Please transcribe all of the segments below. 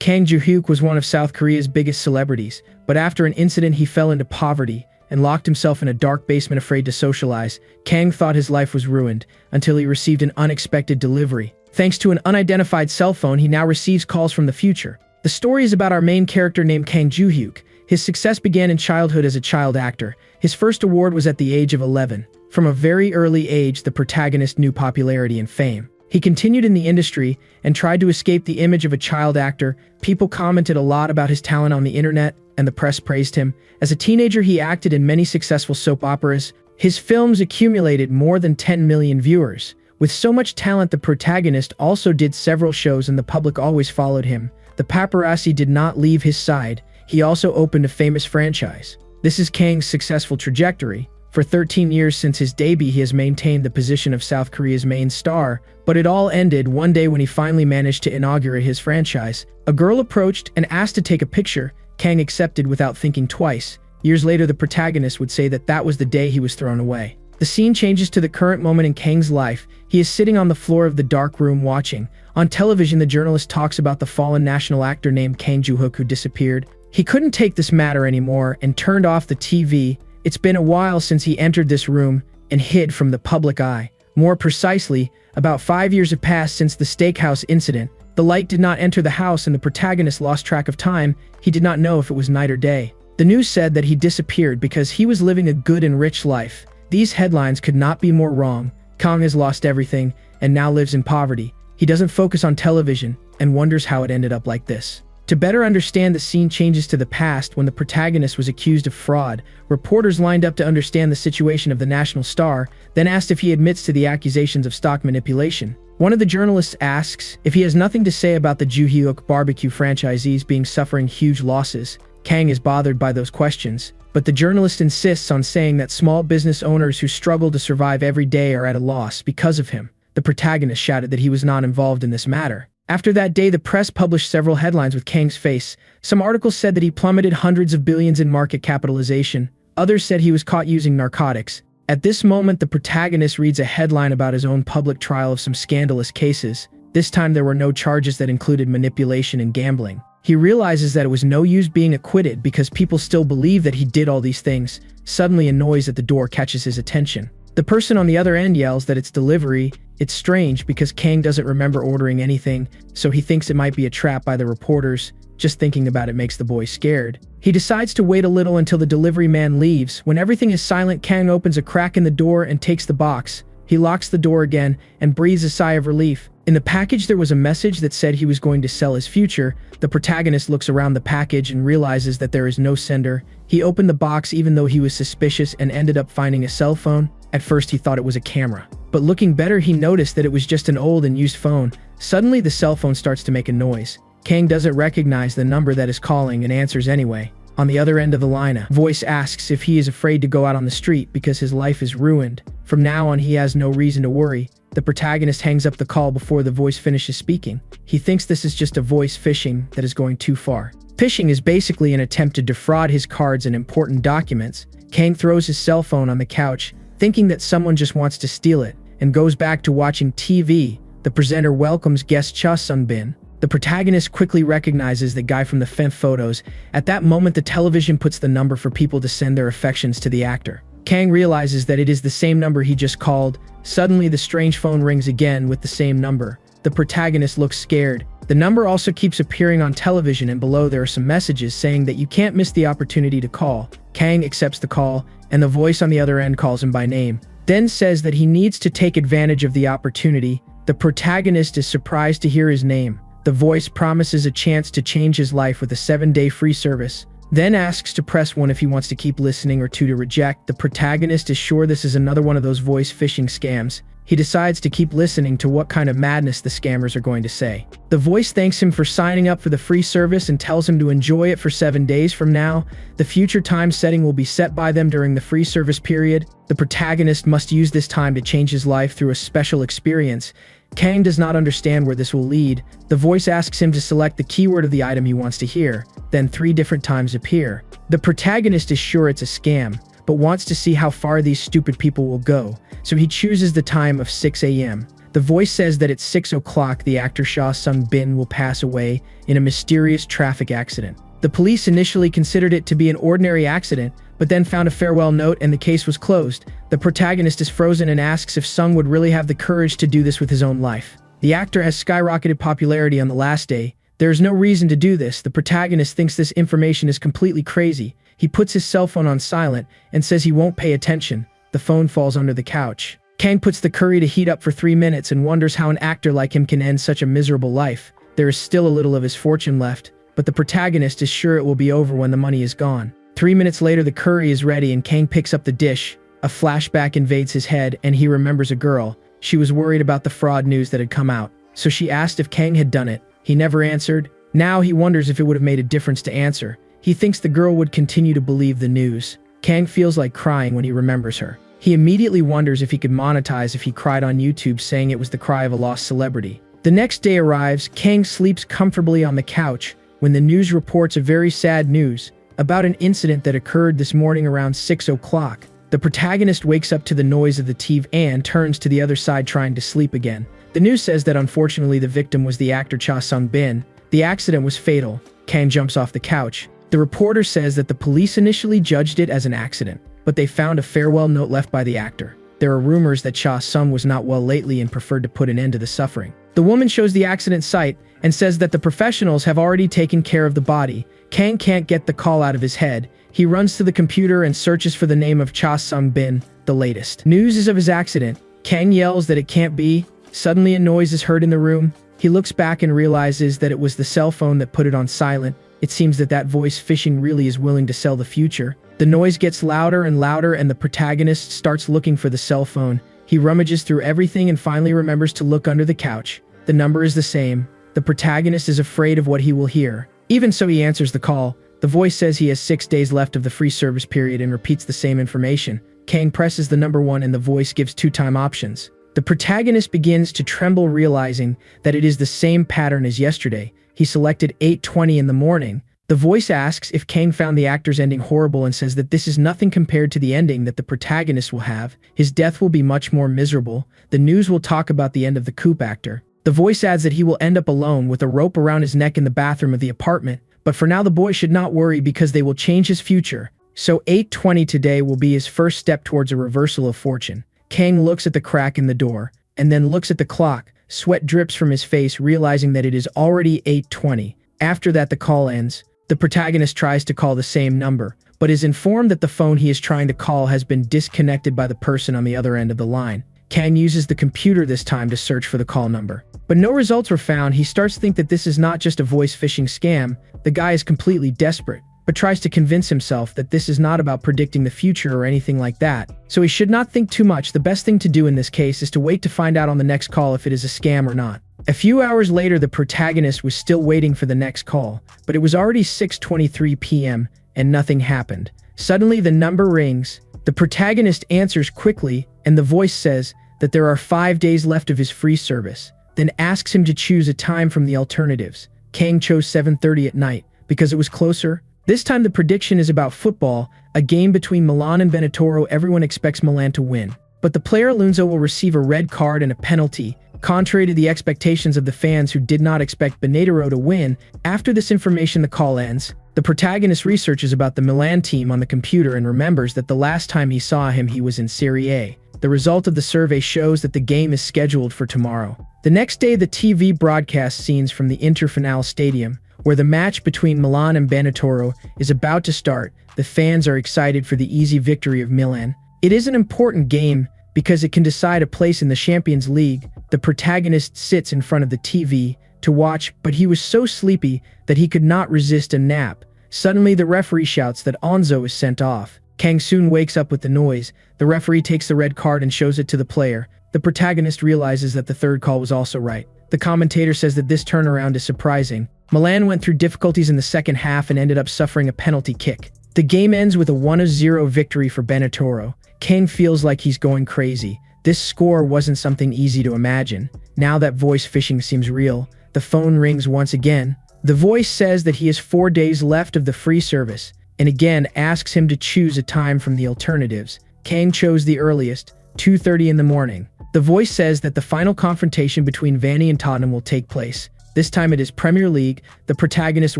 Kang Joo-hyuk was one of South Korea's biggest celebrities, but after an incident he fell into poverty and locked himself in a dark basement afraid to socialize. Kang thought his life was ruined until he received an unexpected delivery. Thanks to an unidentified cell phone, he now receives calls from the future. The story is about our main character named Kang Joo-hyuk. His success began in childhood as a child actor. His first award was at the age of 11. From a very early age, the protagonist knew popularity and fame. He continued in the industry and tried to escape the image of a child actor. People commented a lot about his talent on the internet, and the press praised him. As a teenager, he acted in many successful soap operas. His films accumulated more than 10 million viewers. With so much talent, the protagonist also did several shows and the public always followed him. The paparazzi did not leave his side. He also opened a famous franchise. This is Kang's successful trajectory. For 13 years since his debut, he has maintained the position of South Korea's main star, but it all ended one day when he finally managed to inaugurate his franchise. A girl approached and asked to take a picture. Kang accepted without thinking twice. Years later, the protagonist would say that was the day he was thrown away. The scene changes to the current moment in Kang's life. He is sitting on the floor of the dark room watching. On television, the journalist talks about the fallen national actor named Kang Joo-hyuk who disappeared. He couldn't take this matter anymore and turned off the TV. It's been a while since he entered this room and hid from the public eye. More precisely, about 5 years have passed since the steakhouse incident. The light did not enter the house and the protagonist lost track of time. He did not know if it was night or day. The news said that he disappeared because he was living a good and rich life. These headlines could not be more wrong. Kang has lost everything and now lives in poverty. He doesn't focus on television and wonders how it ended up like this. To better understand, the scene changes to the past when the protagonist was accused of fraud. Reporters lined up to understand the situation of the national star, then asked if he admits to the accusations of stock manipulation. One of the journalists asks if he has nothing to say about the Joo-hyuk barbecue franchisees being suffering huge losses. Kang is bothered by those questions, but the journalist insists on saying that small business owners who struggle to survive every day are at a loss because of him. The protagonist shouted that he was not involved in this matter. After that day, the press published several headlines with Kang's face. Some articles said that he plummeted hundreds of billions in market capitalization. Others said he was caught using narcotics. At this moment, the protagonist reads a headline about his own public trial of some scandalous cases. This time there were no charges that included manipulation and gambling. He realizes that it was no use being acquitted because people still believe that he did all these things. Suddenly, a noise at the door catches his attention. The person on the other end yells that it's delivery. It's strange because Kang doesn't remember ordering anything, so he thinks it might be a trap by the reporters. Just thinking about it makes the boy scared. He decides to wait a little until the delivery man leaves. When everything is silent, Kang opens a crack in the door and takes the box. He locks the door again and breathes a sigh of relief. In the package there was a message that said he was going to sell his future. The protagonist looks around the package and realizes that there is no sender. He opened the box even though he was suspicious and ended up finding a cell phone. At first he thought it was a camera, but looking better he noticed that it was just an old and used phone. Suddenly the cell phone starts to make a noise. Kang doesn't recognize the number that is calling and answers anyway. On the other end of the line, a voice asks if he is afraid to go out on the street because his life is ruined. From now on he has no reason to worry. The protagonist hangs up the call before the voice finishes speaking. He thinks this is just a voice phishing that is going too far. Phishing is basically an attempt to defraud his cards and important documents. Kang throws his cell phone on the couch, thinking that someone just wants to steal it, and goes back to watching TV. The presenter welcomes guest Cha Sung-bin. The protagonist quickly recognizes the guy from the FEM photos. At that moment, the television puts the number for people to send their affections to the actor. Kang realizes that it is the same number he just called. Suddenly, the strange phone rings again with the same number. The protagonist looks scared. The number also keeps appearing on television, and below there are some messages saying that you can't miss the opportunity to call. Kang accepts the call, and the voice on the other end calls him by name, then says that he needs to take advantage of the opportunity. The protagonist is surprised to hear his name. The voice promises a chance to change his life with a 7-day free service, then asks to press 1 if he wants to keep listening or 2 to reject. The protagonist is sure this is another one of those voice phishing scams. He decides to keep listening to what kind of madness the scammers are going to say. The voice thanks him for signing up for the free service and tells him to enjoy it for 7 days from now. The future time setting will be set by them during the free service period. The protagonist must use this time to change his life through a special experience. Kang does not understand where this will lead. The voice asks him to select the keyword of the item he wants to hear. Then 3 different times appear. The protagonist is sure it's a scam, but wants to see how far these stupid people will go, so he chooses the time of 6 a.m. The The voice says that at 6 o'clock, the actor Cha Sung-bin will pass away in a mysterious traffic accident. The police initially considered it to be an ordinary accident, but then found a farewell note and the case was closed. The protagonist is frozen and asks if Sung would really have the courage to do this with his own life. The actor has skyrocketed popularity on the last day. There is no reason to do this. The protagonist thinks this information is completely crazy. He puts his cell phone on silent and says he won't pay attention. The phone falls under the couch. Kang puts the curry to heat up for 3 minutes and wonders how an actor like him can end such a miserable life. There is still a little of his fortune left, but the protagonist is sure it will be over when the money is gone. 3 minutes later, the curry is ready and Kang picks up the dish. A flashback invades his head and he remembers a girl. She was worried about the fraud news that had come out, so she asked if Kang had done it. He never answered. Now he wonders if it would have made a difference to answer. He thinks the girl would continue to believe the news. Kang feels like crying when he remembers her. He immediately wonders if he could monetize if he cried on YouTube saying it was the cry of a lost celebrity. The next day arrives. Kang sleeps comfortably on the couch when the news reports a very sad news about an incident that occurred this morning around 6 o'clock. The protagonist wakes up to the noise of the TV and turns to the other side trying to sleep again. The news says that unfortunately the victim was the actor Cha Sung-bin. The accident was fatal. Kang jumps off the couch. The reporter says that the police initially judged it as an accident, but they found a farewell note left by the actor. There are rumors that Cha Sung was not well lately and preferred to put an end to the suffering. The woman shows the accident site and says that the professionals have already taken care of the body. Kang can't get the call out of his head. He runs to the computer and searches for the name of Cha Sung-bin. The latest news is of his accident. Kang yells that it can't be. Suddenly a noise is heard in the room. He looks back and realizes that it was the cell phone that put it on silent. It seems that that voice phishing really is willing to sell the future. The noise gets louder and louder and the protagonist starts looking for the cell phone. He rummages through everything and finally remembers to look under the couch. The number is the same. The protagonist is afraid of what he will hear. Even so, he answers the call. The voice says he has 6 days left of the free service period and repeats the same information. Kang presses the number 1 and the voice gives 2 time options. The protagonist begins to tremble, realizing that it is the same pattern as yesterday. He selected 8:20 in the morning. The voice asks if Kang found the actor's ending horrible and says that this is nothing compared to the ending that the protagonist will have. His death will be much more miserable. The news will talk about the end of the coup actor. The voice adds that he will end up alone with a rope around his neck in the bathroom of the apartment. But for now, the boy should not worry because they will change his future. So 8:20 today will be his first step towards a reversal of fortune. Kang looks at the crack in the door and then looks at the clock. Sweat drips from his face, realizing that it is already 8:20. After that, the call ends. The protagonist tries to call the same number, but is informed that the phone he is trying to call has been disconnected by the person on the other end of the line. Kang uses the computer this time to search for the call number, but no results were found. He starts to think that this is not just a voice phishing scam. The guy is completely desperate, but tries to convince himself that this is not about predicting the future or anything like that. So he should not think too much. The best thing to do in this case is to wait to find out on the next call if it is a scam or not. A few hours later, the protagonist was still waiting for the next call, but it was already 6:23 p.m. and nothing happened. Suddenly, the number rings. The protagonist answers quickly, and the voice says that there are 5 days left of his free service, then asks him to choose a time from the alternatives. Kang chose 7:30 at night because it was closer. This time the prediction is about football, a game between Milan and Benetton. Everyone expects Milan to win, but the player Alonso will receive a red card and a penalty, contrary to the expectations of the fans who did not expect Benetton to win. After this information, the call ends. The protagonist researches about the Milan team on the computer and remembers that the last time he saw him, he was in Serie A. The result of the survey shows that the game is scheduled for tomorrow. The next day, the TV broadcasts scenes from the Interfinale Stadium, where the match between Milan and Benetton is about to start. The fans are excited for the easy victory of Milan. It is an important game because it can decide a place in the Champions League. The protagonist sits in front of the TV to watch, but he was so sleepy that he could not resist a nap. Suddenly, the referee shouts that Onzo is sent off. Kang soon wakes up with the noise. The referee takes the red card and shows it to the player. The protagonist realizes that the third call was also right. The commentator says that this turnaround is surprising. Milan went through difficulties in the second half and ended up suffering a penalty kick. The game ends with a 1-0 victory for Benetton. Kang feels like he's going crazy. This score wasn't something easy to imagine. Now that voice phishing seems real. The phone rings once again. The voice says that he has 4 days left of the free service, and again asks him to choose a time from the alternatives. Kang chose the earliest, 2:30 in the morning. The voice says that the final confrontation between Vanny and Tottenham will take place. This time it is Premier League. The protagonist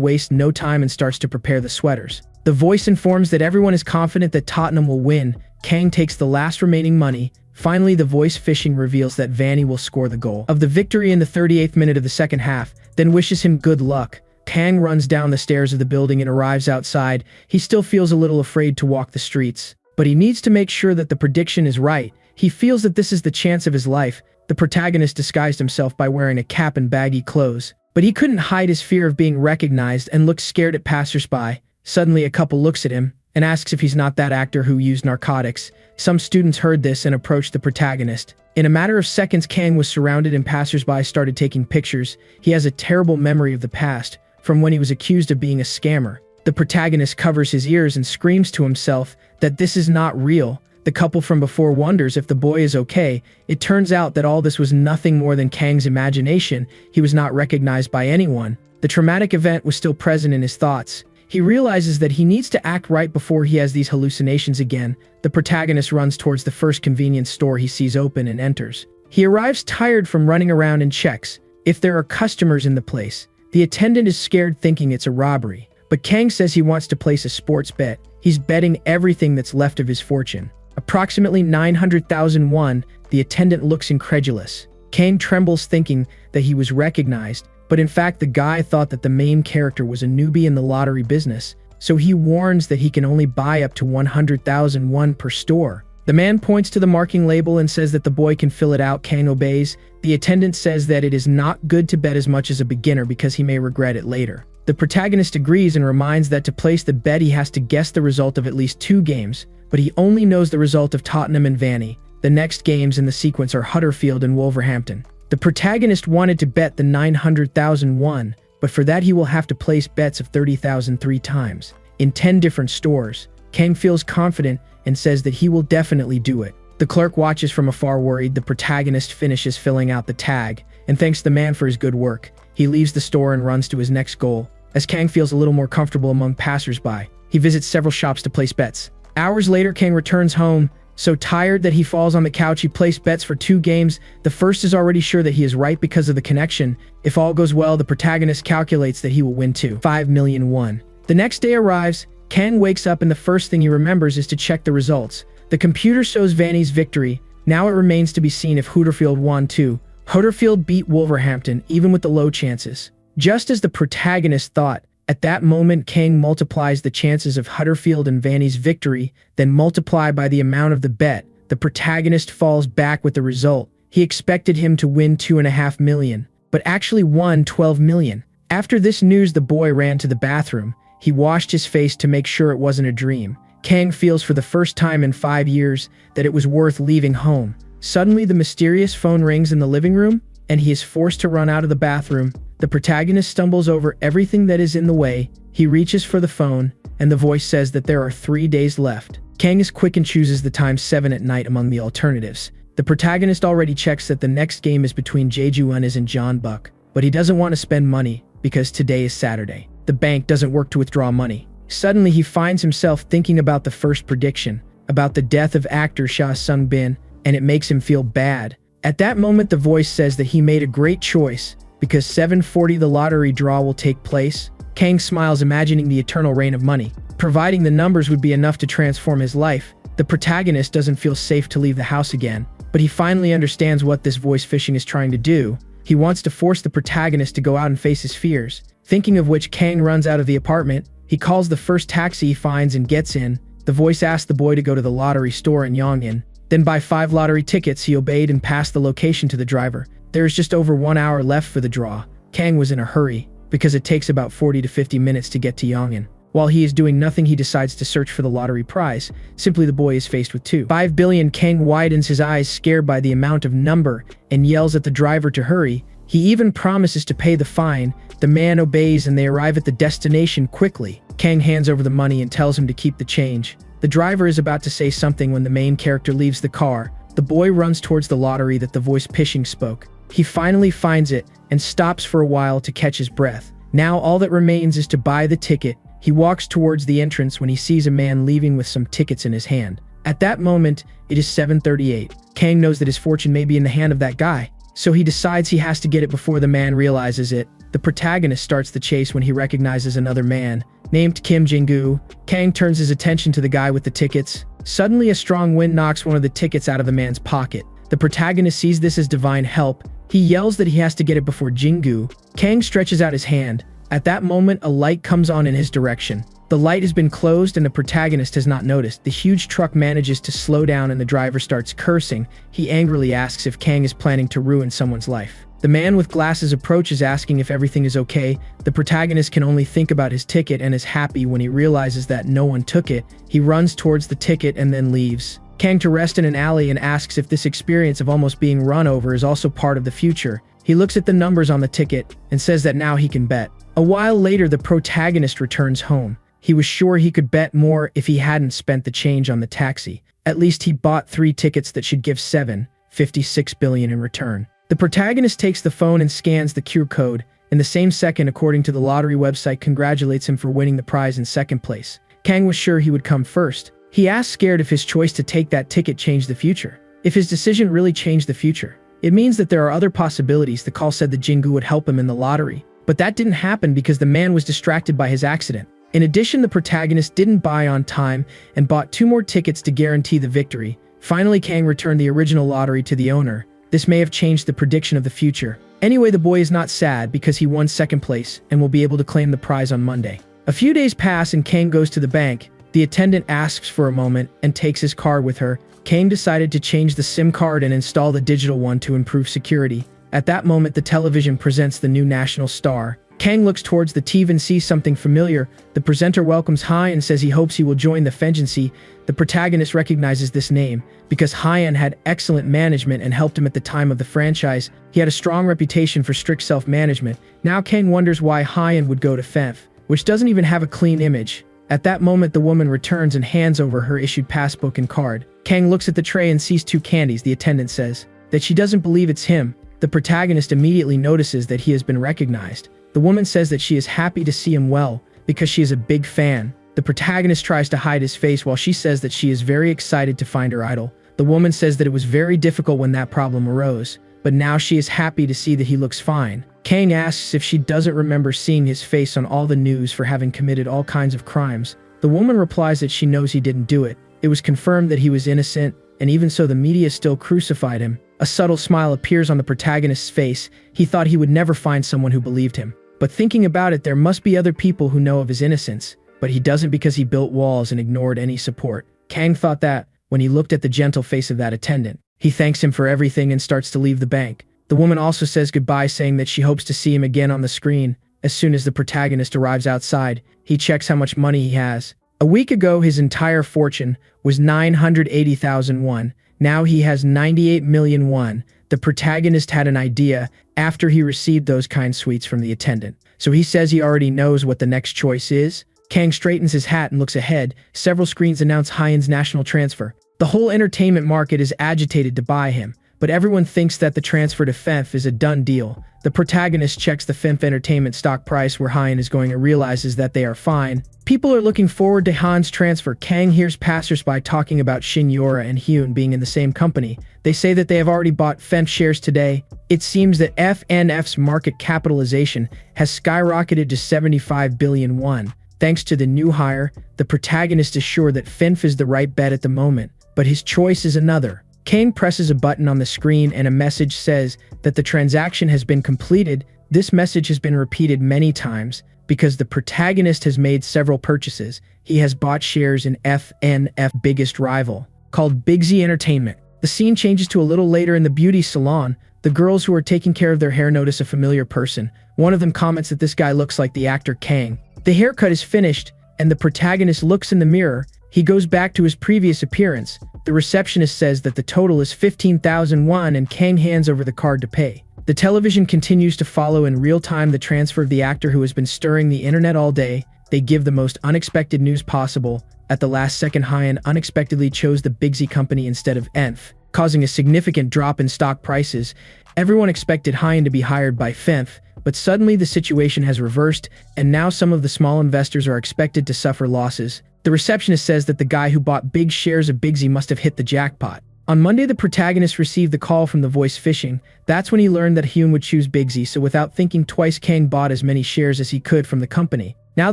wastes no time and starts to prepare the sweaters. The voice informs that everyone is confident that Tottenham will win. Kang takes the last remaining money. Finally, the voice fishing reveals that Vanny will score the goal of the victory in the 38th minute of the second half, then wishes him good luck. Kang runs down the stairs of the building and arrives outside. He still feels a little afraid to walk the streets, but he needs to make sure that the prediction is right. He feels that this is the chance of his life. The protagonist disguised himself by wearing a cap and baggy clothes, but he couldn't hide his fear of being recognized and looked scared at passersby. Suddenly, a couple looks at him and asks if he's not that actor who used narcotics. Some students heard this and approached the protagonist. In a matter of seconds, Kang was surrounded and passersby started taking pictures. He has a terrible memory of the past, from when he was accused of being a scammer. The protagonist covers his ears and screams to himself that this is not real. The couple from before wonders if the boy is okay. It turns out that all this was nothing more than Kang's imagination. He was not recognized by anyone. The traumatic event was still present in his thoughts. He realizes that he needs to act right before he has these hallucinations again. The protagonist runs towards the first convenience store he sees open and enters. He arrives tired from running around and checks if there are customers in the place. The attendant is scared, thinking it's a robbery, but Kang says he wants to place a sports bet. He's betting everything that's left of his fortune. Approximately 900,000 won. The attendant looks incredulous. Kang trembles, thinking that he was recognized, but in fact the guy thought that the main character was a newbie in the lottery business, so he warns that he can only buy up to 100,000 won per store. The man points to the marking label and says that the boy can fill it out. Kang obeys. The attendant says that it is not good to bet as much as a beginner because he may regret it later. The protagonist agrees and reminds that to place the bet he has to guess the result of at least 2 games, but he only knows the result of Tottenham and Vanny. The next games in the sequence are Huddersfield and Wolverhampton. The protagonist wanted to bet the 900,000 won, but for that he will have to place bets of 30,000 3 times, in 10 different stores. Kang feels confident and says that he will definitely do it. The clerk watches from afar, worried. The protagonist finishes filling out the tag and thanks the man for his good work. He leaves the store and runs to his next goal. As Kang feels a little more comfortable among passersby, he visits several shops to place bets. Hours later, Kang returns home, so tired that he falls on the couch. He placed bets for 2 games. The first is already sure that he is right because of the connection. If all goes well, the protagonist calculates that he will win 5 million won. The next day arrives. Kang wakes up and the first thing he remembers is to check the results. The computer shows Vanny's victory. Now it remains to be seen if Huddersfield won too. Huddersfield beat Wolverhampton, even with the low chances. Just as the protagonist thought, at that moment Kang multiplies the chances of Huddersfield and Vanny's victory, then multiply by the amount of the bet. The protagonist falls back with the result. He expected him to win 2.5 million, but actually won 12 million. After this news, the boy ran to the bathroom. He washed his face to make sure it wasn't a dream. Kang feels for the first time in 5 years that it was worth leaving home. Suddenly, the mysterious phone rings in the living room, and he is forced to run out of the bathroom. The protagonist stumbles over everything that is in the way. He reaches for the phone, and the voice says that there are 3 days left. Kang is quick and chooses the time 7 at night among the alternatives. The protagonist already checks that the next game is between Jeju Eunice and John Buck, but he doesn't want to spend money because today is Saturday. The bank doesn't work to withdraw money. Suddenly, he finds himself thinking about the first prediction, about the death of actor Sha Sung-bin, and it makes him feel bad. At that moment, the voice says that he made a great choice, because 7:40 the lottery draw will take place. Kang smiles, imagining the eternal reign of money, providing the numbers would be enough to transform his life. The protagonist doesn't feel safe to leave the house again, but he finally understands what this voice fishing is trying to do. He wants to force the protagonist to go out and face his fears. Thinking of which, Kang runs out of the apartment. He calls the first taxi he finds and gets in. The voice asks the boy to go to the lottery store in Yongin, then buy 5 lottery tickets. He obeyed and passed the location to the driver. There is just over 1 hour left for the draw. Kang was in a hurry, because it takes about 40 to 50 minutes to get to Yongin. While he is doing nothing, he decides to search for the lottery prize. Simply, the boy is faced with 2.5 billion. Kang widens his eyes, scared by the amount of number, and yells at the driver to hurry. He even promises to pay the fine. The man obeys and they arrive at the destination quickly. Kang hands over the money and tells him to keep the change. The driver is about to say something when the main character leaves the car. The boy runs towards the lottery that the voice fishing spoke. He finally finds it and stops for a while to catch his breath. Now all that remains is to buy the ticket. He walks towards the entrance when he sees a man leaving with some tickets in his hand. At that moment, it is 7:38. Kang knows that his fortune may be in the hand of that guy, so he decides he has to get it before the man realizes it. The protagonist starts the chase when he recognizes another man, named Kim Jin-gu. Kang turns his attention to the guy with the tickets. Suddenly, a strong wind knocks one of the tickets out of the man's pocket. The protagonist sees this as divine help. He yells that he has to get it before Jin-gu. Kang stretches out his hand. At that moment, a light comes on in his direction. The light has been closed and the protagonist has not noticed. The huge truck manages to slow down and the driver starts cursing. He angrily asks if Kang is planning to ruin someone's life. The man with glasses approaches asking if everything is okay. The protagonist can only think about his ticket and is happy when he realizes that no one took it. He runs towards the ticket and then leaves. Kang to rest in an alley and asks if this experience of almost being run over is also part of the future. He looks at the numbers on the ticket and says that now he can bet. A while later, the protagonist returns home. He was sure he could bet more if he hadn't spent the change on the taxi. At least he bought 3 tickets that should give 7.56 billion in return. The protagonist takes the phone and scans the QR code. In the same second, according to the lottery website, congratulates him for winning the prize in second place. Kang was sure he would come first. He asked scared if his choice to take that ticket changed the future. If his decision really changed the future, it means that there are other possibilities. The call said that Jin-gu would help him in the lottery. But that didn't happen because the man was distracted by his accident. In addition, the protagonist didn't buy on time and bought 2 more tickets to guarantee the victory. Finally, Kang returned the original lottery to the owner. This may have changed the prediction of the future. Anyway, the boy is not sad because he won second place and will be able to claim the prize on Monday. A few days pass and Kang goes to the bank. The attendant asks for a moment and takes his card with her. Kang decided to change the SIM card and install the digital one to improve security. At that moment, the television presents the new national star. Kang looks towards the TV and sees something familiar. The presenter welcomes Hyan and says he hopes he will join the Fengency. The protagonist recognizes this name because Hyan had excellent management and helped him at the time of the franchise. He had a strong reputation for strict self-management. Now Kang wonders why Hyan would go to Fenf, which doesn't even have a clean image. At that moment, the woman returns and hands over her issued passbook and card. Kang looks at the tray and sees 2 candies. The attendant says that she doesn't believe it's him. The protagonist immediately notices that he has been recognized. The woman says that she is happy to see him well because she is a big fan. The protagonist tries to hide his face while she says that she is very excited to find her idol. The woman says that it was very difficult when that problem arose, but now she is happy to see that he looks fine. Kang asks if she doesn't remember seeing his face on all the news for having committed all kinds of crimes. The woman replies that she knows he didn't do it. It was confirmed that he was innocent, and even so the media still crucified him. A subtle smile appears on the protagonist's face. He thought he would never find someone who believed him. But thinking about it, there must be other people who know of his innocence. But he doesn't because he built walls and ignored any support. Kang thought that when he looked at the gentle face of that attendant. He thanks him for everything and starts to leave the bank. The woman also says goodbye, saying that she hopes to see him again on the screen. As soon as the protagonist arrives outside, he checks how much money he has. A week ago, his entire fortune was 980,000 won. Now he has 98 million won. The protagonist had an idea after he received those kind sweets from the attendant. So he says he already knows what the next choice is. Kang straightens his hat and looks ahead. Several screens announce Hyan's national transfer. The whole entertainment market is agitated to buy him, but everyone thinks that the transfer to Fenf is a done deal. The protagonist checks the Fenf Entertainment stock price where Hyan is going and realizes that they are fine. People are looking forward to Han's transfer. Kang hears passersby talking about Shin Yora and Hyun being in the same company. They say that they have already bought Fenf shares today. It seems that FNF's market capitalization has skyrocketed to 75 billion won. Thanks to the new hire, the protagonist is sure that Fenf is the right bet at the moment, but his choice is another. Kang presses a button on the screen and a message says that the transaction has been completed. This message has been repeated many times because the protagonist has made several purchases. He has bought shares in FNF's biggest rival, called Big Z Entertainment. The scene changes to a little later in the beauty salon. The girls who are taking care of their hair notice a familiar person. One of them comments that this guy looks like the actor Kang. The haircut is finished, and the protagonist looks in the mirror. He goes back to his previous appearance. The receptionist says that the total is 15,000 won and Kang hands over the card to pay. The television continues to follow in real time the transfer of the actor who has been stirring the internet all day. They give the most unexpected news possible. At the last second, Hyan unexpectedly chose the Big Z company instead of ENF, causing a significant drop in stock prices. Everyone expected Hyan to be hired by FENF, but suddenly the situation has reversed, and now some of the small investors are expected to suffer losses. The receptionist says that the guy who bought big shares of Bigsy must have hit the jackpot. On Monday, the protagonist received the call from the voice phishing. That's when he learned that Hyun would choose Bigsy, so without thinking twice, Kang bought as many shares as he could from the company. Now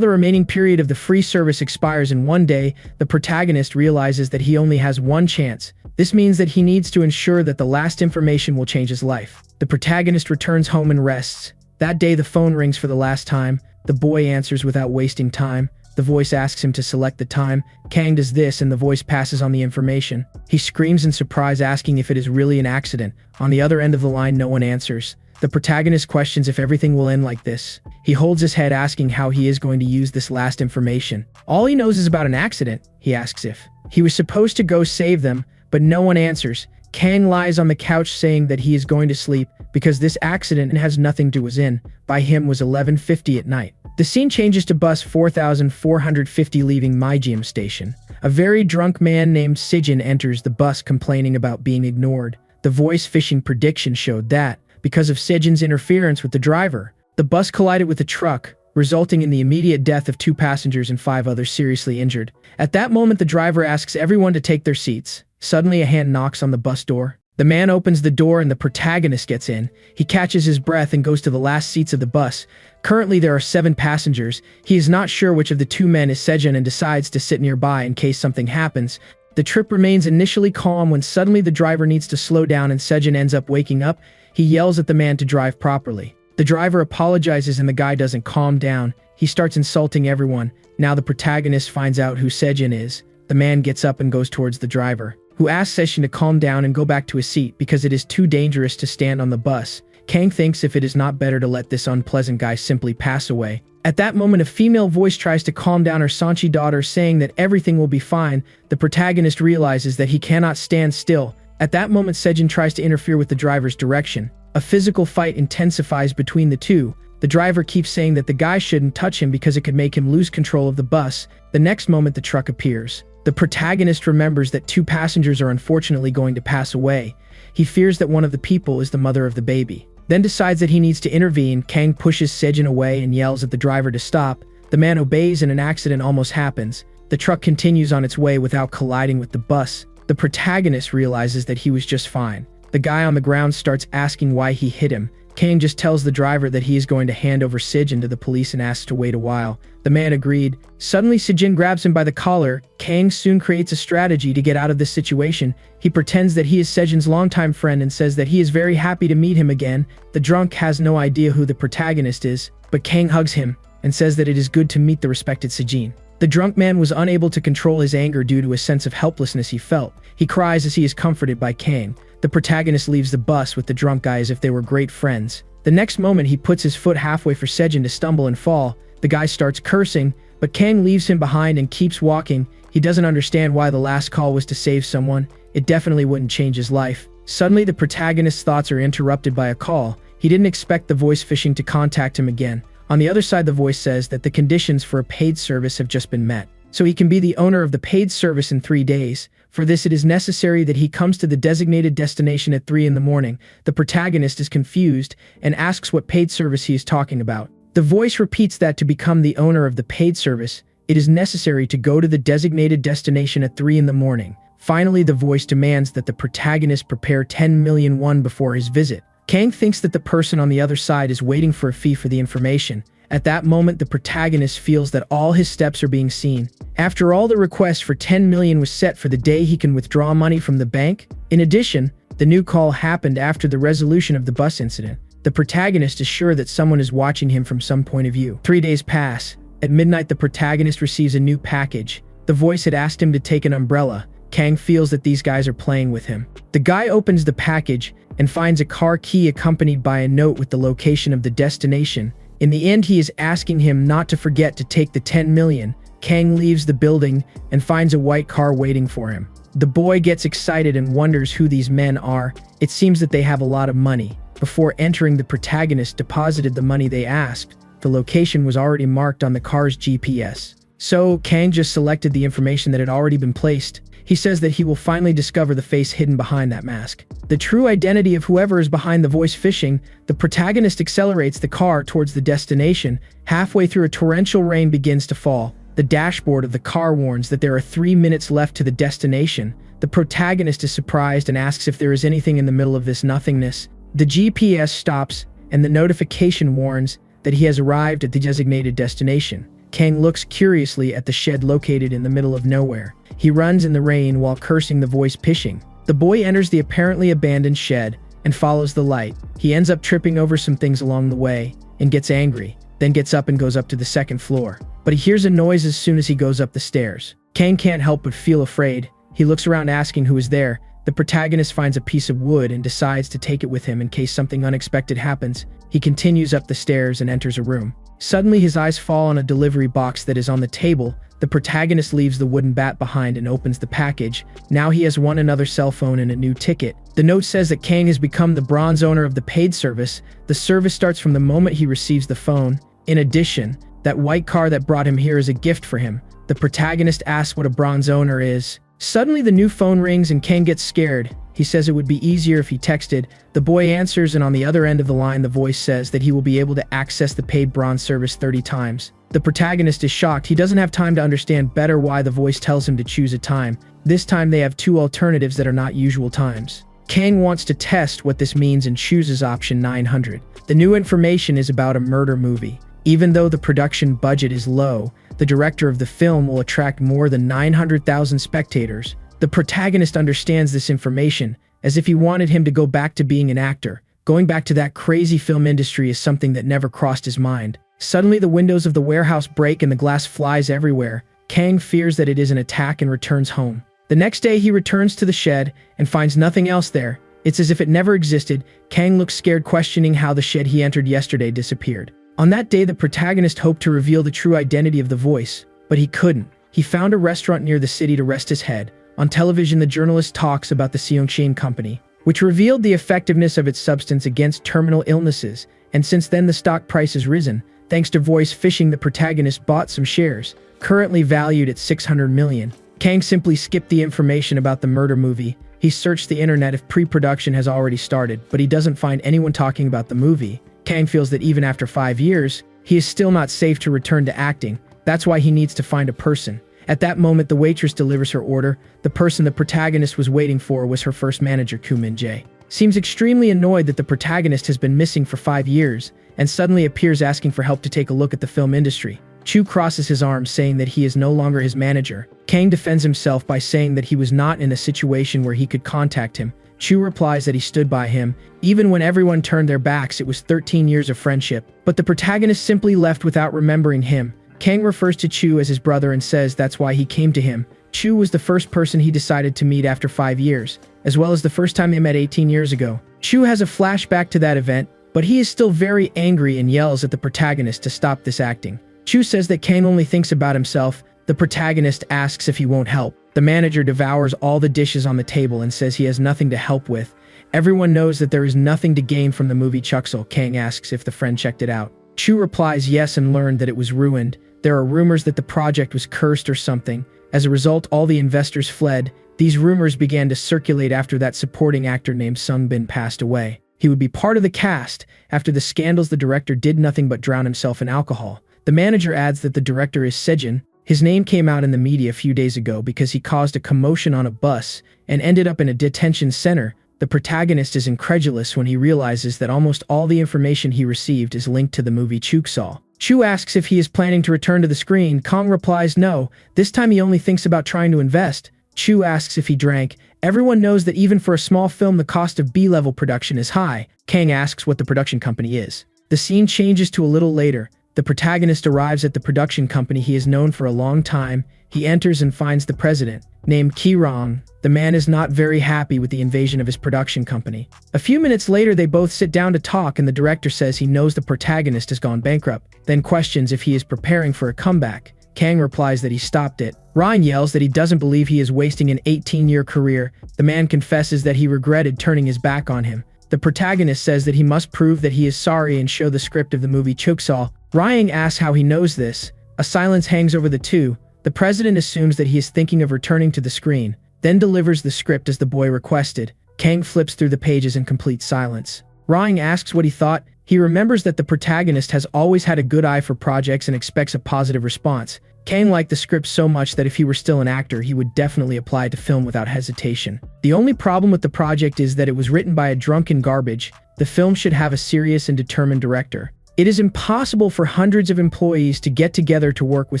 the remaining period of the free service expires in one day. The protagonist realizes that he only has one chance. This means that he needs to ensure that the last information will change his life. The protagonist returns home and rests. That day, the phone rings for the last time. The boy answers without wasting time. The voice asks him to select the time. Kang does this and the voice passes on the information. He screams in surprise, asking if it is really an accident. On the other end of the line, no one answers. The protagonist questions if everything will end like this. He holds his head, asking how he is going to use this last information. All he knows is about an accident. He asks if he was supposed to go save them, but no one answers. Kang lies on the couch saying that he is going to sleep because this accident has nothing to do in. By him was 11:50 at night. The scene changes to bus 4450 leaving Myejeom station. A very drunk man named Sijin enters the bus complaining about being ignored. The voice phishing prediction showed that, because of Sijin's interference with the driver, the bus collided with a truck, resulting in the immediate death of 2 passengers and 5 others seriously injured. At that moment, the driver asks everyone to take their seats. Suddenly, a hand knocks on the bus door. The man opens the door and the protagonist gets in. He catches his breath and goes to the last seats of the bus. Currently, there are 7 passengers. He is not sure which of the 2 men is Sejin and decides to sit nearby in case something happens. The trip remains initially calm when suddenly the driver needs to slow down and Sejin ends up waking up. He yells at the man to drive properly. The driver apologizes and the guy doesn't calm down. He starts insulting everyone. Now the protagonist finds out who Sejin is. The man gets up and goes towards the driver, who asks Sejin to calm down and go back to his seat because it is too dangerous to stand on the bus. Kang thinks if it is not better to let this unpleasant guy simply pass away. At that moment, a female voice tries to calm down her Sanchi daughter, saying that everything will be fine. The protagonist realizes that he cannot stand still. At that moment, Sejin tries to interfere with the driver's direction. A physical fight intensifies between the two. The driver keeps saying that the guy shouldn't touch him because it could make him lose control of the bus. The next moment, the truck appears. The protagonist remembers that 2 passengers are unfortunately going to pass away. He fears that one of the people is the mother of the baby, then decides that he needs to intervene. Kang pushes Sejin away and yells at the driver to stop. The man obeys and an accident almost happens. The truck continues on its way without colliding with the bus. The protagonist realizes that he was just fine. The guy on the ground starts asking why he hit him. Kang just tells the driver that he is going to hand over Sejin to the police and asks to wait a while. The man agreed. Suddenly, Sejin grabs him by the collar. Kang soon creates a strategy to get out of this situation. He pretends that he is Sejin's longtime friend and says that he is very happy to meet him again. The drunk has no idea who the protagonist is, but Kang hugs him and says that it is good to meet the respected Sejin. The drunk man was unable to control his anger due to a sense of helplessness he felt. He cries as he is comforted by Kang. The protagonist leaves the bus with the drunk guy as if they were great friends. The next moment, he puts his foot halfway for Sejin to stumble and fall. The guy starts cursing, but Kang leaves him behind and keeps walking. He doesn't understand why the last call was to save someone. It definitely wouldn't change his life. Suddenly, the protagonist's thoughts are interrupted by a call. He didn't expect the voice phishing to contact him again. On the other side, the voice says that the conditions for a paid service have just been met, so he can be the owner of the paid service in 3 days. For this, it is necessary that he comes to the designated destination at 3 in the morning. The protagonist is confused and asks what paid service he is talking about. The voice repeats that to become the owner of the paid service, it is necessary to go to the designated destination at 3 in the morning. Finally, the voice demands that the protagonist prepare 10 million won before his visit. Kang thinks that the person on the other side is waiting for a fee for the information. At that moment, the protagonist feels that all his steps are being seen. After all, the request for 10 million was set for the day he can withdraw money from the bank. In addition, the new call happened after the resolution of the bus incident. The protagonist is sure that someone is watching him from some point of view. 3 days pass. At midnight, the protagonist receives a new package. The voice had asked him to take an umbrella. Kang feels that these guys are playing with him. The guy opens the package and finds a car key accompanied by a note with the location of the destination. In the end, he is asking him not to forget to take the 10 million. Kang leaves the building and finds a white car waiting for him. The boy gets excited and wonders who these men are. It seems that they have a lot of money. Before entering, the protagonist deposited the money they asked. The location was already marked on the car's GPS. So, Kang just selected the information that had already been placed. He says that he will finally discover the face hidden behind that mask, the true identity of whoever is behind the voice phishing. The protagonist accelerates the car towards the destination. Halfway through, a torrential rain begins to fall. The dashboard of the car warns that there are 3 minutes left to the destination. The protagonist is surprised and asks if there is anything in the middle of this nothingness. The GPS stops, and the notification warns that he has arrived at the designated destination. Kang looks curiously at the shed located in the middle of nowhere. He runs in the rain while cursing the voice pishing. The boy enters the apparently abandoned shed and follows the light. He ends up tripping over some things along the way and gets angry, then gets up and goes up to the second floor. But he hears a noise as soon as he goes up the stairs. Kang can't help but feel afraid. He looks around asking who is there. The protagonist finds a piece of wood and decides to take it with him in case something unexpected happens. He continues up the stairs and enters a room. Suddenly his eyes fall on a delivery box that is on the table. The protagonist leaves the wooden bat behind and opens the package. Now he has won another cell phone and a new ticket. The note says that Kang has become the bronze owner of the paid service. The service starts from the moment he receives the phone. In addition, that white car that brought him here is a gift for him. The protagonist asks what a bronze owner is. Suddenly the new phone rings and Kang gets scared. He says it would be easier if he texted. The boy answers, and on the other end of the line the voice says that he will be able to access the paid bronze service 30 times. The protagonist is shocked. He doesn't have time to understand better why the voice tells him to choose a time. This time they have 2 alternatives that are not usual times. Kang wants to test what this means and chooses option 900. The new information is about a murder movie. Even though the production budget is low, the director of the film will attract more than 900,000 spectators. The protagonist understands this information, as if he wanted him to go back to being an actor. Going back to that crazy film industry is something that never crossed his mind. Suddenly the windows of the warehouse break and the glass flies everywhere. Kang fears that it is an attack and returns home. The next day he returns to the shed and finds nothing else there. It's as if it never existed. Kang looks scared, questioning how the shed he entered yesterday disappeared. On that day the protagonist hoped to reveal the true identity of the voice, but he couldn't. He found a restaurant near the city to rest his head. On television the journalist talks about the Seongshine company, which revealed the effectiveness of its substance against terminal illnesses, and since then the stock price has risen. Thanks to voice phishing, the protagonist bought some shares, currently valued at 600 million. Kang simply skipped the information about the murder movie. He searched the internet if pre-production has already started, but he doesn't find anyone talking about the movie. Kang feels that even after 5 years, he is still not safe to return to acting. That's why he needs to find a person. At that moment, the waitress delivers her order. The person the protagonist was waiting for was her first manager, Koo Min-jae. Seems extremely annoyed that the protagonist has been missing for 5 years, and suddenly appears asking for help to take a look at the film industry. Chu crosses his arms, saying that he is no longer his manager. Kang defends himself by saying that he was not in a situation where he could contact him. Chu replies that he stood by him. Even when everyone turned their backs, it was 13 years of friendship. But the protagonist simply left without remembering him. Kang refers to Chu as his brother and says that's why he came to him. Chu was the first person he decided to meet after 5 years, as well as the first time they met 18 years ago. Chu has a flashback to that event, but he is still very angry and yells at the protagonist to stop this acting. Chu says that Kang only thinks about himself. The protagonist asks if he won't help. The manager devours all the dishes on the table and says he has nothing to help with. Everyone knows that there is nothing to gain from the movie Chuxel. Kang asks if the friend checked it out. Chu replies yes and learned that it was ruined. There are rumors that the project was cursed or something. As a result, all the investors fled. These rumors began to circulate after that supporting actor named Sung Bin passed away. He would be part of the cast. After the scandals, the director did nothing but drown himself in alcohol. The manager adds that the director is Sejin. His name came out in the media a few days ago because he caused a commotion on a bus and ended up in a detention center. The protagonist is incredulous when he realizes that almost all the information he received is linked to the movie Chuxal. Chu asks if he is planning to return to the screen. Kang replies no. This time he only thinks about trying to invest. Chu asks if he drank. Everyone knows that even for a small film the cost of B-level production is high. Kang asks what the production company is. The scene changes to a little later. The protagonist arrives at the production company he has known for a long time. He enters and finds the president, named Ki-rong. The man is not very happy with the invasion of his production company. A few minutes later they both sit down to talk and the director says he knows the protagonist has gone bankrupt, then questions if he is preparing for a comeback. Kang replies that he stopped it. Ryan yells that he doesn't believe he is wasting an 18-year career. The man confesses that he regretted turning his back on him. The protagonist says that he must prove that he is sorry and show the script of the movie Chuxal. Ryan asks how he knows this. A silence hangs over the two. The president assumes that he is thinking of returning to the screen, then delivers the script as the boy requested. Kang flips through the pages in complete silence. Ryan asks what he thought. He remembers that the protagonist has always had a good eye for projects and expects a positive response. Kang liked the script so much that if he were still an actor, he would definitely apply to film without hesitation. The only problem with the project is that it was written by a drunken garbage. The film should have a serious and determined director. It is impossible for hundreds of employees to get together to work with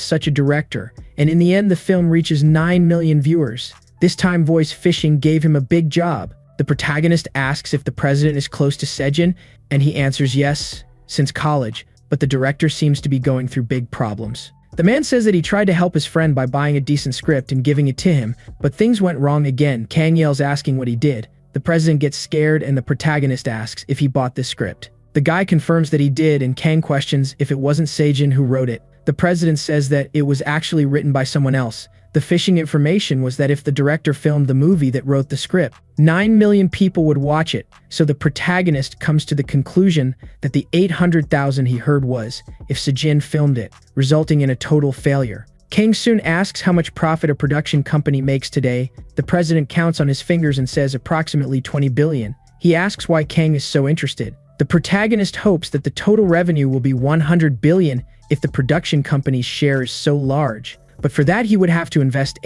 such a director, and in the end the film reaches 9 million viewers. This time voice phishing gave him a big job. The protagonist asks if the president is close to Sejin, and he answers yes, since college, but the director seems to be going through big problems. The man says that he tried to help his friend by buying a decent script and giving it to him, but things went wrong again. Kang yells asking what he did. The president gets scared and the protagonist asks if he bought this script. The guy confirms that he did, and Kang questions if it wasn't Sejin who wrote it. The president says that it was actually written by someone else. The phishing information was that if the director filmed the movie that wrote the script, 9 million people would watch it, so the protagonist comes to the conclusion that the 800,000 he heard was if Sejin filmed it, resulting in a total failure. Kang soon asks how much profit a production company makes today. The president counts on his fingers and says approximately 20 billion. He asks why Kang is so interested. The protagonist hopes that the total revenue will be 100 billion if the production company's share is so large. But for that he would have to invest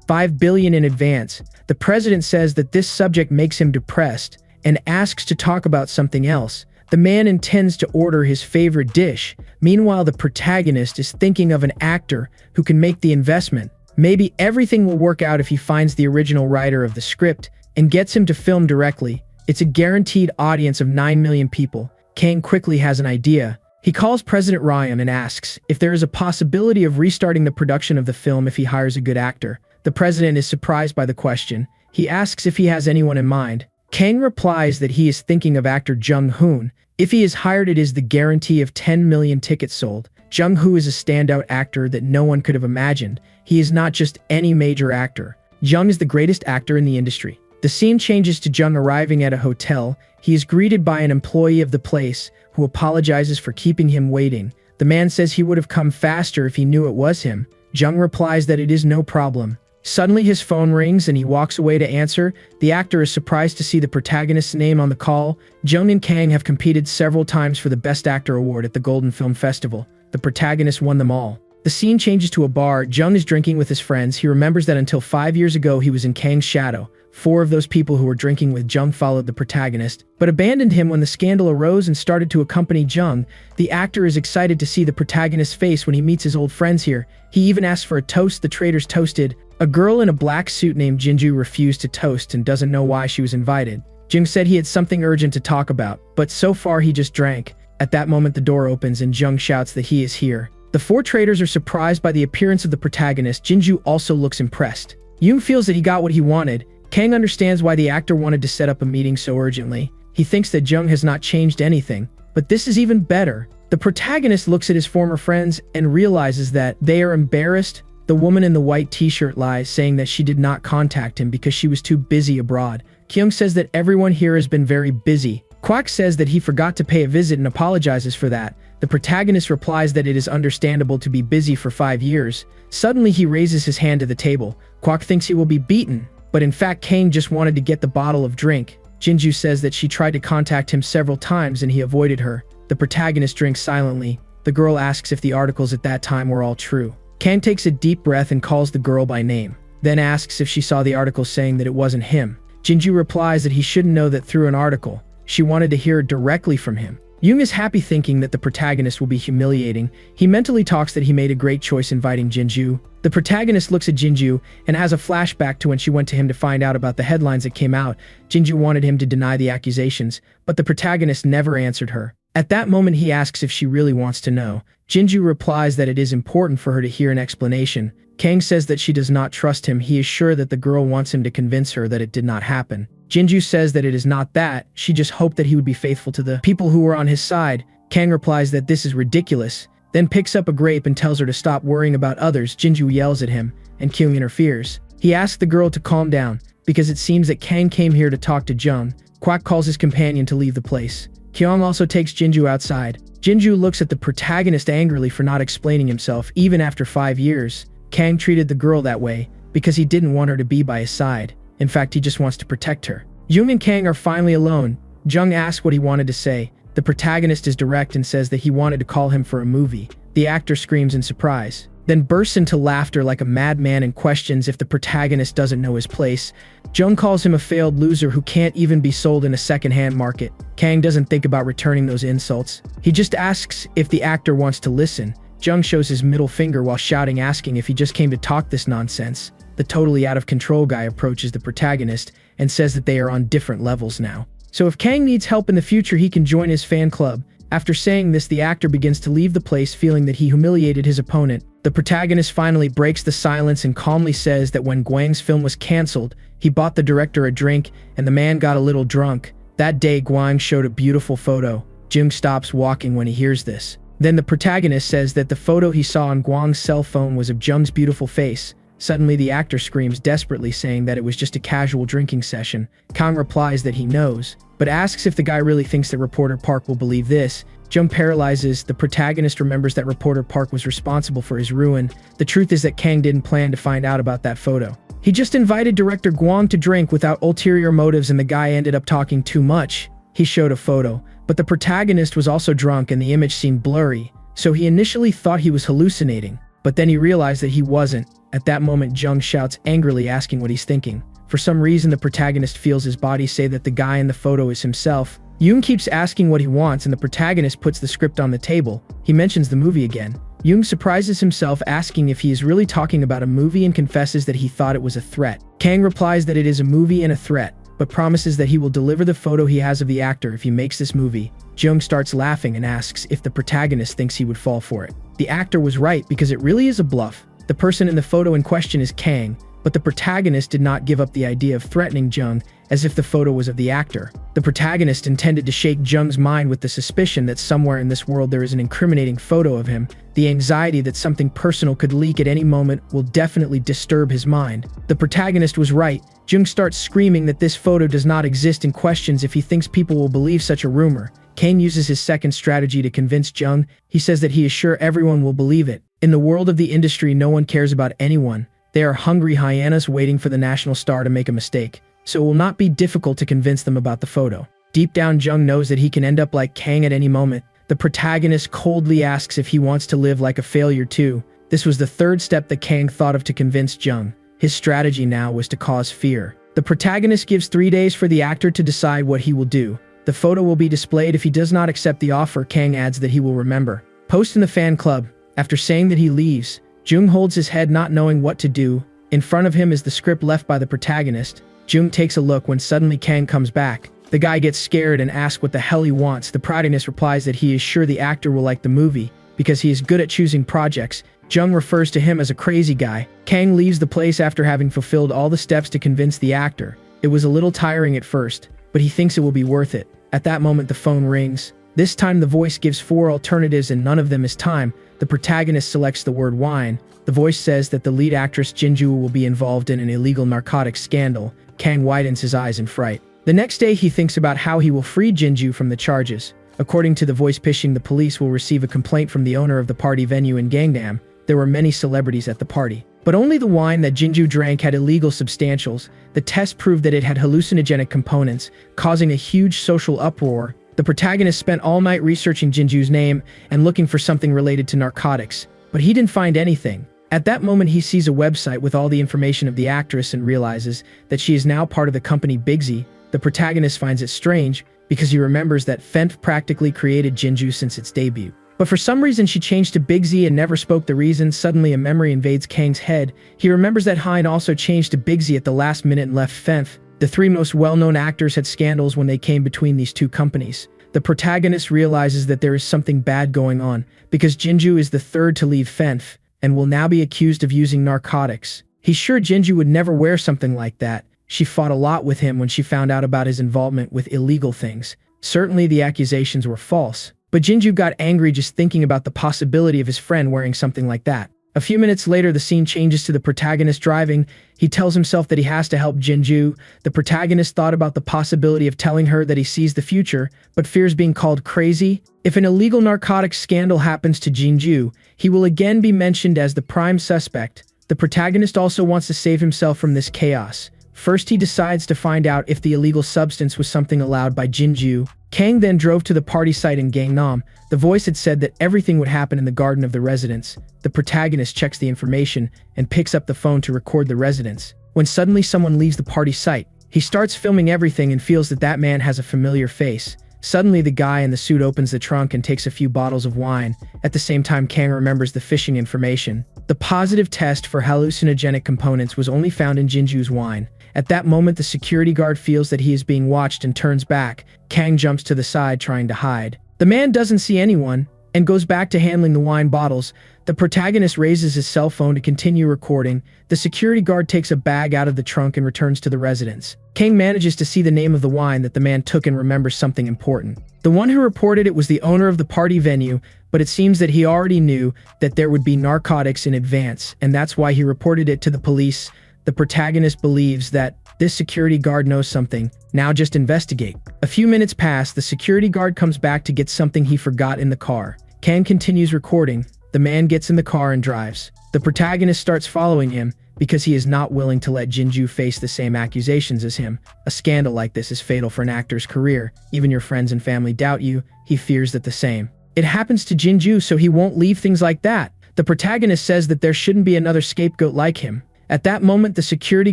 5 billion in advance. The president says that this subject makes him depressed and asks to talk about something else. The man intends to order his favorite dish. Meanwhile, the protagonist is thinking of an actor who can make the investment. Maybe everything will work out if he finds the original writer of the script and gets him to film directly. It's a guaranteed audience of 9 million people. Kang quickly has an idea. He calls President Ryan and asks if there is a possibility of restarting the production of the film if he hires a good actor. The president is surprised by the question. He asks if he has anyone in mind. Kang replies that he is thinking of actor Jung-hoon. If he is hired, it is the guarantee of 10 million tickets sold. Jung-hoon is a standout actor that no one could have imagined. He is not just any major actor. Jung is the greatest actor in the industry. The scene changes to Jung arriving at a hotel. He is greeted by an employee of the place who apologizes for keeping him waiting. The man says he would have come faster if he knew it was him. Jung replies that it is no problem. Suddenly his phone rings and he walks away to answer. The actor is surprised to see the protagonist's name on the call. Jung and Kang have competed several times for the Best Actor award at the Golden Film Festival. The protagonist won them all. The scene changes to a bar. Jung is drinking with his friends. He remembers that until 5 years ago he was in Kang's shadow. 4 of those people who were drinking with Jung followed the protagonist, but abandoned him when the scandal arose and started to accompany Jung. The actor is excited to see the protagonist's face when he meets his old friends here. He even asks for a toast. The traitors toasted. A girl in a black suit named Jinju refused to toast and doesn't know why she was invited. Jung said he had something urgent to talk about, but so far he just drank. At that moment the door opens and Jung shouts that he is here. The 4 traitors are surprised by the appearance of the protagonist. Jinju also looks impressed. Jung feels that he got what he wanted. Kang understands why the actor wanted to set up a meeting so urgently. He thinks that Jung has not changed anything, but this is even better. The protagonist looks at his former friends and realizes that they are embarrassed. The woman in the white t-shirt lies, saying that she did not contact him because she was too busy abroad. Kyung says that everyone here has been very busy. Kwak says that he forgot to pay a visit and apologizes for that. The protagonist replies that it is understandable to be busy for 5 years. Suddenly he raises his hand to the table. Kwak thinks he will be beaten, but in fact Kang just wanted to get the bottle of drink. Jinju says that she tried to contact him several times and he avoided her. The protagonist drinks silently. The girl asks if the articles at that time were all true. Kang takes a deep breath and calls the girl by name, then asks if she saw the article saying that it wasn't him. Jinju replies that he shouldn't know that through an article. She wanted to hear it directly from him. Jung is happy thinking that the protagonist will be humiliating. He mentally talks that he made a great choice inviting Jinju. The protagonist looks at Jinju and has a flashback to when she went to him to find out about the headlines that came out. Jinju wanted him to deny the accusations, but the protagonist never answered her. At that moment he asks if she really wants to know. Jinju replies that it is important for her to hear an explanation. Kang says that she does not trust him. He is sure that the girl wants him to convince her that it did not happen. Jinju says that it is not that, she just hoped that he would be faithful to the people who were on his side. Kang replies that this is ridiculous, then picks up a grape and tells her to stop worrying about others. Jinju yells at him, and Kyung interferes. He asks the girl to calm down, because it seems that Kang came here to talk to Jung. Kwak calls his companion to leave the place. Kyung also takes Jinju outside. Jinju looks at the protagonist angrily for not explaining himself. Even after 5 years, Kang treated the girl that way because he didn't want her to be by his side. In fact, he just wants to protect her. Jung and Kang are finally alone. Jung asks what he wanted to say. The protagonist is direct and says that he wanted to call him for a movie. The actor screams in surprise. then bursts into laughter like a madman and questions if the protagonist doesn't know his place. Jung calls him a failed loser who can't even be sold in a second-hand market. Kang doesn't think about returning those insults. He just asks if the actor wants to listen. Jung shows his middle finger while shouting, asking if he just came to talk this nonsense. The totally out-of-control guy approaches the protagonist and says that they are on different levels now. So if Kang needs help in the future, he can join his fan club. After saying this, the actor begins to leave the place, feeling that he humiliated his opponent. The protagonist finally breaks the silence and calmly says that when Gwang's film was cancelled, he bought the director a drink and the man got a little drunk. That day, Gwang showed a beautiful photo. Jung stops walking when he hears this. Then the protagonist says that the photo he saw on Gwang's cell phone was of Jung's beautiful face. Suddenly, the actor screams desperately, saying that it was just a casual drinking session. Kang replies that he knows, but asks if the guy really thinks that reporter Park will believe this. Jung paralyzes. The protagonist remembers that reporter Park was responsible for his ruin. The truth is that Kang didn't plan to find out about that photo. He just invited director Gwang to drink without ulterior motives, and the guy ended up talking too much. He showed a photo, but the protagonist was also drunk and the image seemed blurry, so he initially thought he was hallucinating, but then he realized that he wasn't. At that moment, Jung shouts angrily, asking what he's thinking. For some reason, the protagonist feels his body say that the guy in the photo is himself. Jung keeps asking what he wants, and the protagonist puts the script on the table. He mentions the movie again. Jung surprises himself, asking if he is really talking about a movie, and confesses that he thought it was a threat. Kang replies that it is a movie and a threat, but promises that he will deliver the photo he has of the actor if he makes this movie. Jung starts laughing and asks if the protagonist thinks he would fall for it. The actor was right, because it really is a bluff. The person in the photo in question is Kang, but the protagonist did not give up the idea of threatening Jung as if the photo was of the actor. The protagonist intended to shake Jung's mind with the suspicion that somewhere in this world there is an incriminating photo of him. The anxiety that something personal could leak at any moment will definitely disturb his mind. The protagonist was right. Jung starts screaming that this photo does not exist and questions if he thinks people will believe such a rumor. Kang uses his second strategy to convince Jung. He says that he is sure everyone will believe it. In the world of the industry, no one cares about anyone. They are hungry hyenas waiting for the national star to make a mistake, so it will not be difficult to convince them about the photo. Deep down, Jung knows that he can end up like Kang at any moment. The protagonist coldly asks if he wants to live like a failure too. This was the third step that Kang thought of to convince Jung. His strategy now was to cause fear. The protagonist gives 3 days for the actor to decide what he will do. The photo will be displayed. If he does not accept the offer, Kang adds that he will remember. Post in the fan club. After saying that he leaves, Jung holds his head, not knowing what to do. In front of him is the script left by the protagonist. Jung takes a look when suddenly Kang comes back. The guy gets scared and asks what the hell he wants. The protagonist replies that he is sure the actor will like the movie because he is good at choosing projects. Jung refers to him as a crazy guy. Kang leaves the place after having fulfilled all the steps to convince the actor. It was a little tiring at first, but he thinks it will be worth it. At that moment, the phone rings. This time the voice gives 4 alternatives and none of them is time. The protagonist selects the word wine. The voice says that the lead actress Jinju will be involved in an illegal narcotics scandal. Kang widens his eyes in fright. The next day he thinks about how he will free Jinju from the charges. According to the voice pitching, the police will receive a complaint from the owner of the party venue in Gangnam. There were many celebrities at the party, but only the wine that Jinju drank had illegal substantials. The test proved that it had hallucinogenic components, causing a huge social uproar. The protagonist spent all night researching Jinju's name and looking for something related to narcotics, but he didn't find anything. At that moment, he sees a website with all the information of the actress and realizes that she is now part of the company Bigsy. The protagonist finds it strange because he remembers that Fenf practically created Jinju since its debut. But for some reason she changed to Bigsy and never spoke the reason. Suddenly a memory invades Kang's head. He remembers that Hein also changed to Bigsy at the last minute and left Fenf. The 3 most well-known actors had scandals when they came between these 2 companies. The protagonist realizes that there is something bad going on because Jinju is the 3rd to leave Fenf and will now be accused of using narcotics. He's sure Jinju would never wear something like that. She fought a lot with him when she found out about his involvement with illegal things. Certainly the accusations were false, but Jinju got angry just thinking about the possibility of his friend wearing something like that. A few minutes later, the scene changes to the protagonist driving. He tells himself that he has to help Jinju. The protagonist thought about the possibility of telling her that he sees the future, but fears being called crazy. If an illegal narcotics scandal happens to Jinju, he will again be mentioned as the prime suspect. The protagonist also wants to save himself from this chaos, First, he decides to find out if the illegal substance was something allowed by Jinju. Kang then drove to the party site in Gangnam. The voice had said that everything would happen in the garden of the residence. The protagonist checks the information and picks up the phone to record the residence. When suddenly someone leaves the party site, he starts filming everything and feels that that man has a familiar face. Suddenly, the guy in the suit opens the trunk and takes a few bottles of wine. At the same time, Kang remembers the phishing information. The positive test for hallucinogenic components was only found in Jinju's wine. At that moment, the security guard feels that he is being watched and turns back. Kang jumps to the side trying to hide. The man doesn't see anyone and goes back to handling the wine bottles. The protagonist raises his cell phone to continue recording. The security guard takes a bag out of the trunk and returns to the residence. Kang manages to see the name of the wine that the man took and remembers something important. The one who reported it was the owner of the party venue, but it seems that he already knew that there would be narcotics in advance, and that's why he reported it to the police. The protagonist believes that this security guard knows something. Now just investigate. A few minutes pass. The security guard comes back to get something he forgot in the car. Kang continues recording. The man gets in the car and drives. The protagonist starts following him because he is not willing to let Jinju face the same accusations as him. A scandal like this is fatal for an actor's career. Even your friends and family doubt you. He fears that the same. It happens to Jinju, so he won't leave things like that. The protagonist says that there shouldn't be another scapegoat like him. At that moment, the security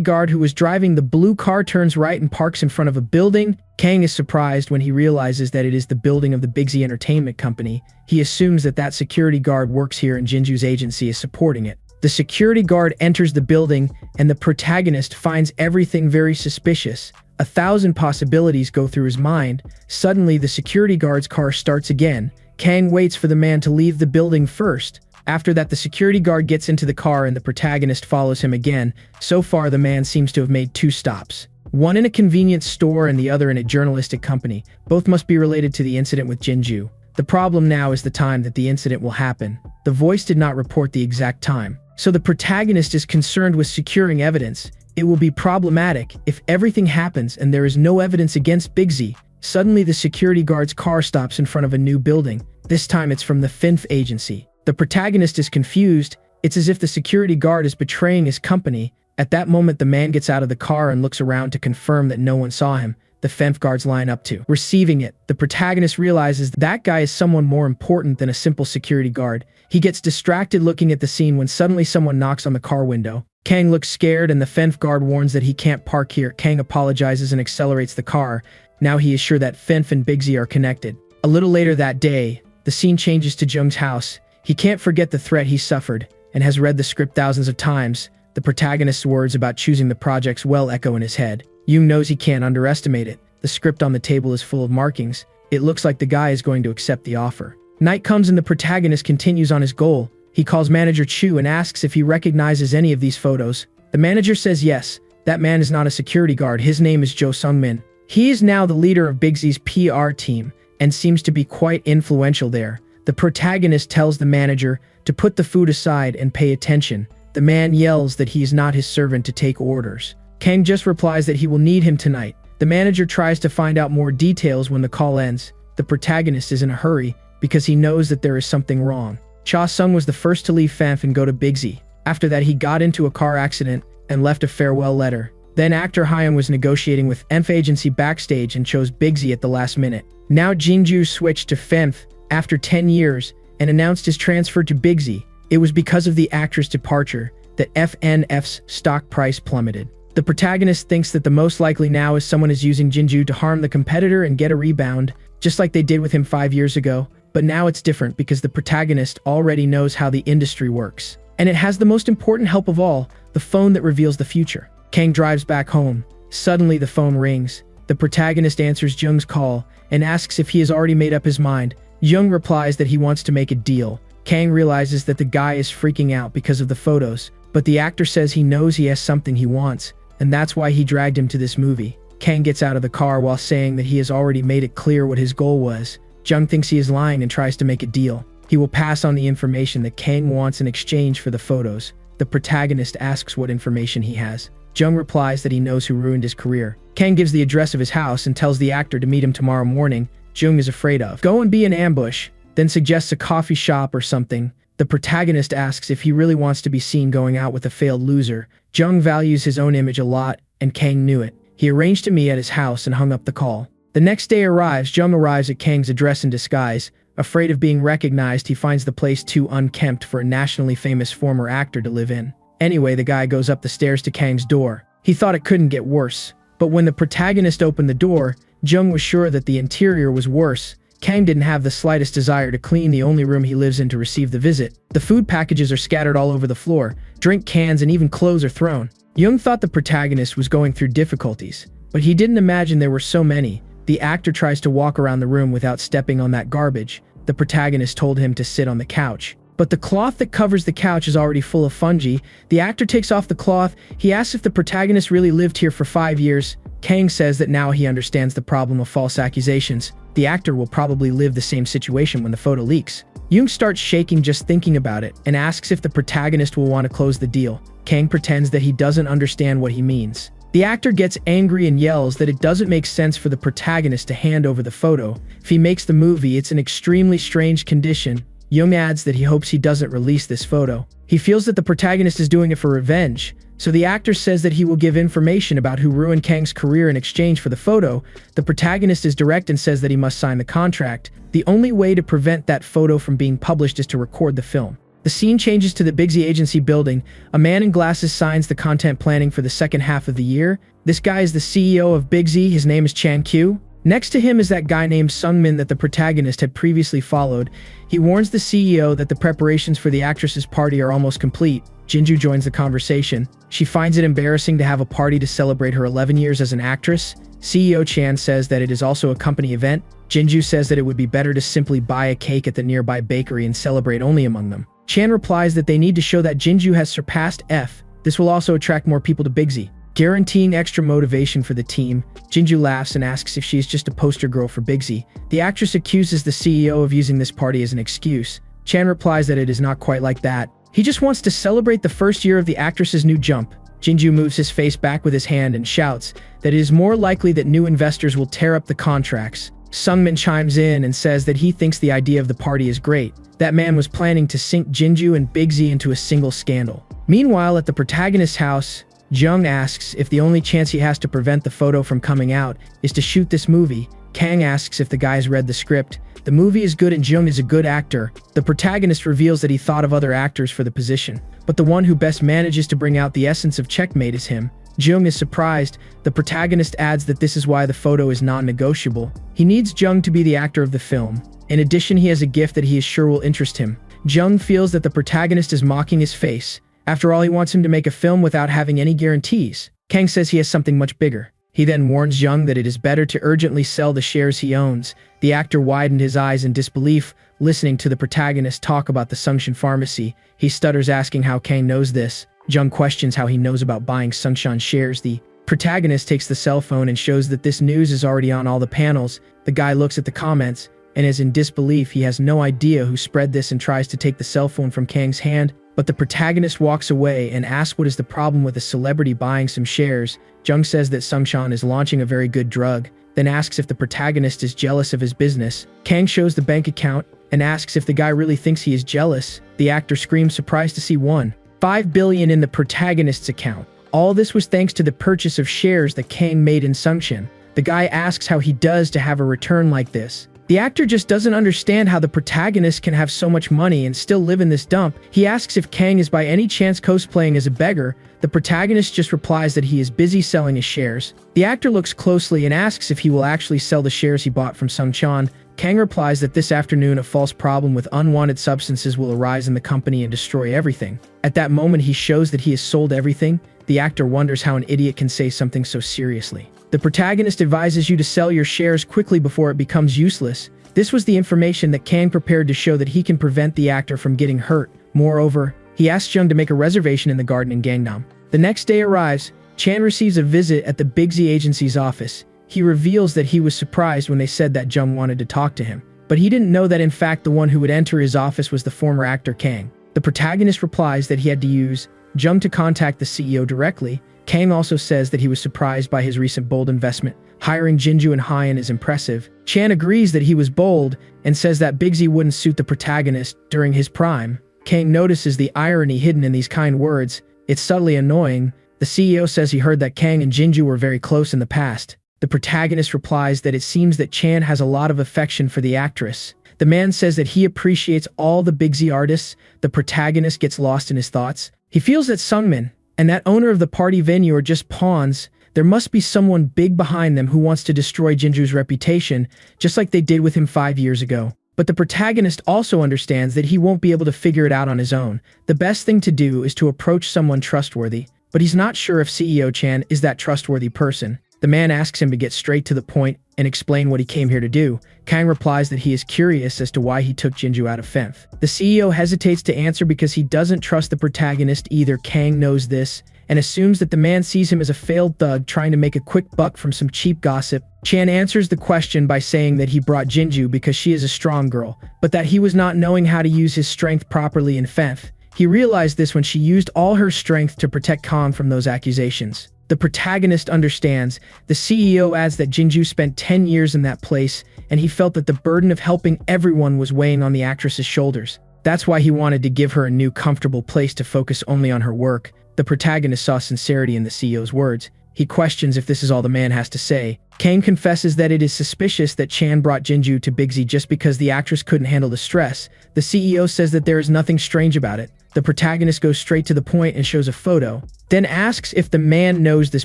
guard who was driving the blue car turns right and parks in front of a building. Kang is surprised when he realizes that it is the building of the Bigsy Entertainment Company. He assumes that that security guard works here and Jinju's agency is supporting it. The security guard enters the building and the protagonist finds everything very suspicious. 1,000 possibilities go through his mind. Suddenly, the security guard's car starts again. Kang waits for the man to leave the building first. After that, the security guard gets into the car and the protagonist follows him again. So far, the man seems to have made 2 stops. One in a convenience store and the other in a journalistic company. Both must be related to the incident with Jinju. The problem now is the time that the incident will happen. The voice did not report the exact time. So the protagonist is concerned with securing evidence. It will be problematic if everything happens and there is no evidence against Bigsy. Suddenly, the security guard's car stops in front of a new building. This time it's from the FINF agency. The protagonist is confused. It's as if the security guard is betraying his company. At that moment, the man gets out of the car and looks around to confirm that no one saw him. The FINF guards line up to receiving it. The protagonist realizes that guy is someone more important than a simple security guard. He gets distracted looking at the scene when suddenly someone knocks on the car window. Kang looks scared and the FINF guard warns that he can't park here. Kang apologizes and accelerates the car. Now he is sure that FINF and Bigsy are connected. A little later that day, the scene changes to Jung's house. He can't forget the threat he suffered and has read the script thousands of times. The protagonist's words about choosing the projects well echo in his head. Jung knows he can't underestimate it. The script on the table is full of markings. It looks like the guy is going to accept the offer. Night comes and the protagonist continues on his goal. He calls manager Chu and asks if he recognizes any of these photos. The manager says yes. That man is not a security guard. His name is Jo Sungmin. He is now the leader of Bigsy's PR team and seems to be quite influential there. The protagonist tells the manager to put the food aside and pay attention. The man yells that he is not his servant to take orders. Kang just replies that he will need him tonight. The manager tries to find out more details when the call ends. The protagonist is in a hurry because he knows that there is something wrong. Cha Sung was the first to leave FANF and go to Bigsy. After that, he got into a car accident and left a farewell letter. Then actor Hyun was negotiating with ENF agency backstage and chose Bigsy at the last minute. Now Jinju switched to FANF after 10 years and announced his transfer to Bigsy. It was because of the actor's departure that FNF's stock price plummeted. The protagonist thinks that the most likely now is someone is using Jinju to harm the competitor and get a rebound, just like they did with him 5 years ago. But now it's different because the protagonist already knows how the industry works. And it has the most important help of all, the phone that reveals the future. Kang drives back home. Suddenly the phone rings. The protagonist answers Jung's call and asks if he has already made up his mind. Jung replies that he wants to make a deal. Kang realizes that the guy is freaking out because of the photos, but the actor says he knows he has something he wants, and that's why he dragged him to this movie. Kang gets out of the car while saying that he has already made it clear what his goal was. Jung thinks he is lying and tries to make a deal. He will pass on the information that Kang wants in exchange for the photos. The protagonist asks what information he has. Jung replies that he knows who ruined his career. Kang gives the address of his house and tells the actor to meet him tomorrow morning. Jung is afraid of go and be an ambush, then suggests a coffee shop or something. The protagonist asks if he really wants to be seen going out with a failed loser. Jung values his own image a lot and Kang knew it. He arranged to meet at his house and hung up the call. The next day arrives. Jung arrives at Kang's address in disguise. Afraid of being recognized, he finds the place too unkempt for a nationally famous former actor to live in. Anyway, the guy goes up the stairs to Kang's door. He thought it couldn't get worse. But when the protagonist opened the door, Jung was sure that the interior was worse. Kang didn't have the slightest desire to clean the only room he lives in to receive the visit. The food packages are scattered all over the floor. Drink cans and even clothes are thrown. Jung thought the protagonist was going through difficulties, but he didn't imagine there were so many. The actor tries to walk around the room without stepping on that garbage. The protagonist told him to sit on the couch. But the cloth that covers the couch is already full of fungi. The actor takes off the cloth. He asks if the protagonist really lived here for 5 years. Kang says that now he understands the problem of false accusations. The actor will probably live the same situation when the photo leaks. Jung starts shaking just thinking about it and asks if the protagonist will want to close the deal. Kang pretends that he doesn't understand what he means. The actor gets angry and yells that it doesn't make sense for the protagonist to hand over the photo. If he makes the movie, it's an extremely strange condition. Jung adds that he hopes he doesn't release this photo. He feels that the protagonist is doing it for revenge, so the actor says that he will give information about who ruined Kang's career in exchange for the photo. The protagonist is direct and says that he must sign the contract. The only way to prevent that photo from being published is to record the film. The scene changes to the Bigsy agency building. A man in glasses signs the content planning for the second half of the year. This guy is the CEO of Bigsy. His name is Chan Q. Next to him is that guy named Sungmin that the protagonist had previously followed. He warns the CEO that the preparations for the actress's party are almost complete. Jinju joins the conversation. She finds it embarrassing to have a party to celebrate her 11 years as an actress. CEO Chan says that it is also a company event. Jinju says that it would be better to simply buy a cake at the nearby bakery and celebrate only among them. Chan replies that they need to show that Jinju has surpassed F. This will also attract more people to Bigsy, guaranteeing extra motivation for the team. Jinju laughs and asks if she is just a poster girl for Bigsy. The actress accuses the CEO of using this party as an excuse. Chan replies that it is not quite like that. He just wants to celebrate the first year of the actress's new jump. Jinju moves his face back with his hand and shouts that it is more likely that new investors will tear up the contracts. Sungmin chimes in and says that he thinks the idea of the party is great. That man was planning to sink Jinju and Bigsy into a single scandal. Meanwhile, at the protagonist's house, Jung asks if the only chance he has to prevent the photo from coming out is to shoot this movie. Kang asks if the guys read the script. The movie is good and Jung is a good actor. The protagonist reveals that he thought of other actors for the position, but the one who best manages to bring out the essence of checkmate is him. Jung is surprised. The protagonist adds that this is why the photo is non-negotiable. He needs Jung to be the actor of the film. In addition, he has a gift that he is sure will interest him. Jung feels that the protagonist is mocking his face. After all, he wants him to make a film without having any guarantees. Kang says he has something much bigger. He then warns Jung that it is better to urgently sell the shares he owns. The actor widened his eyes in disbelief, listening to the protagonist talk about the Sungshan pharmacy. He stutters, asking how Kang knows this. Jung questions how he knows about buying Sungshan shares. The protagonist takes the cell phone and shows that this news is already on all the panels. The guy looks at the comments and is in disbelief. He has no idea who spread this and tries to take the cell phone from Kang's hand. But the protagonist walks away and asks what is the problem with a celebrity buying some shares. Jung says that Sungshan is launching a very good drug, then asks if the protagonist is jealous of his business. Kang shows the bank account and asks if the guy really thinks he is jealous. The actor screams, surprised to see $1.5 billion in the protagonist's account. All this was thanks to the purchase of shares that Kang made in Sungshan. The guy asks how he does to have a return like this. The actor just doesn't understand how the protagonist can have so much money and still live in this dump. He asks if Kang is by any chance cosplaying as a beggar. The protagonist just replies that he is busy selling his shares. The actor looks closely and asks if he will actually sell the shares he bought from Sungchan. Kang replies that this afternoon a false problem with unwanted substances will arise in the company and destroy everything. At that moment he shows that he has sold everything. The actor wonders how an idiot can say something so seriously. The protagonist advises you to sell your shares quickly before it becomes useless. This was the information that Kang prepared to show that he can prevent the actor from getting hurt. Moreover, he asks Jung to make a reservation in the garden in Gangnam. The next day arrives. Chan receives a visit at the Bigsy agency's office. He reveals that he was surprised when they said that Jung wanted to talk to him, but he didn't know that in fact the one who would enter his office was the former actor Kang. The protagonist replies that he had to use Jung to contact the CEO directly. Kang also says that he was surprised by his recent bold investment. Hiring Jinju and Hyan is impressive. Chan agrees that he was bold and says that Bigsy wouldn't suit the protagonist during his prime. Kang notices the irony hidden in these kind words. It's subtly annoying. The CEO says he heard that Kang and Jinju were very close in the past. The protagonist replies that it seems that Chan has a lot of affection for the actress. The man says that he appreciates all the Big Z artists. The protagonist gets lost in his thoughts. He feels that Sungmin and that owner of the party venue are just pawns. There must be someone big behind them who wants to destroy Jinju's reputation, just like they did with him 5 years ago. But the protagonist also understands that he won't be able to figure it out on his own. The best thing to do is to approach someone trustworthy, but he's not sure if CEO Chan is that trustworthy person. The man asks him to get straight to the point and explain what he came here to do. Kang replies that he is curious as to why he took Jinju out of Fenf. The CEO hesitates to answer because he doesn't trust the protagonist either. Kang knows this and assumes that the man sees him as a failed thug trying to make a quick buck from some cheap gossip. Chan answers the question by saying that he brought Jinju because she is a strong girl, but that he was not knowing how to use his strength properly in Fenf. He realized this when she used all her strength to protect Kang from those accusations. The protagonist understands. The CEO adds that Jinju spent 10 years in that place, and he felt that the burden of helping everyone was weighing on the actress's shoulders. That's why he wanted to give her a new comfortable place to focus only on her work. The protagonist saw sincerity in the CEO's words. He questions if this is all the man has to say. Kang confesses that it is suspicious that Chan brought Jinju to Big Z just because the actress couldn't handle the stress. The CEO says that there is nothing strange about it. The protagonist goes straight to the point and shows a photo, then asks if the man knows this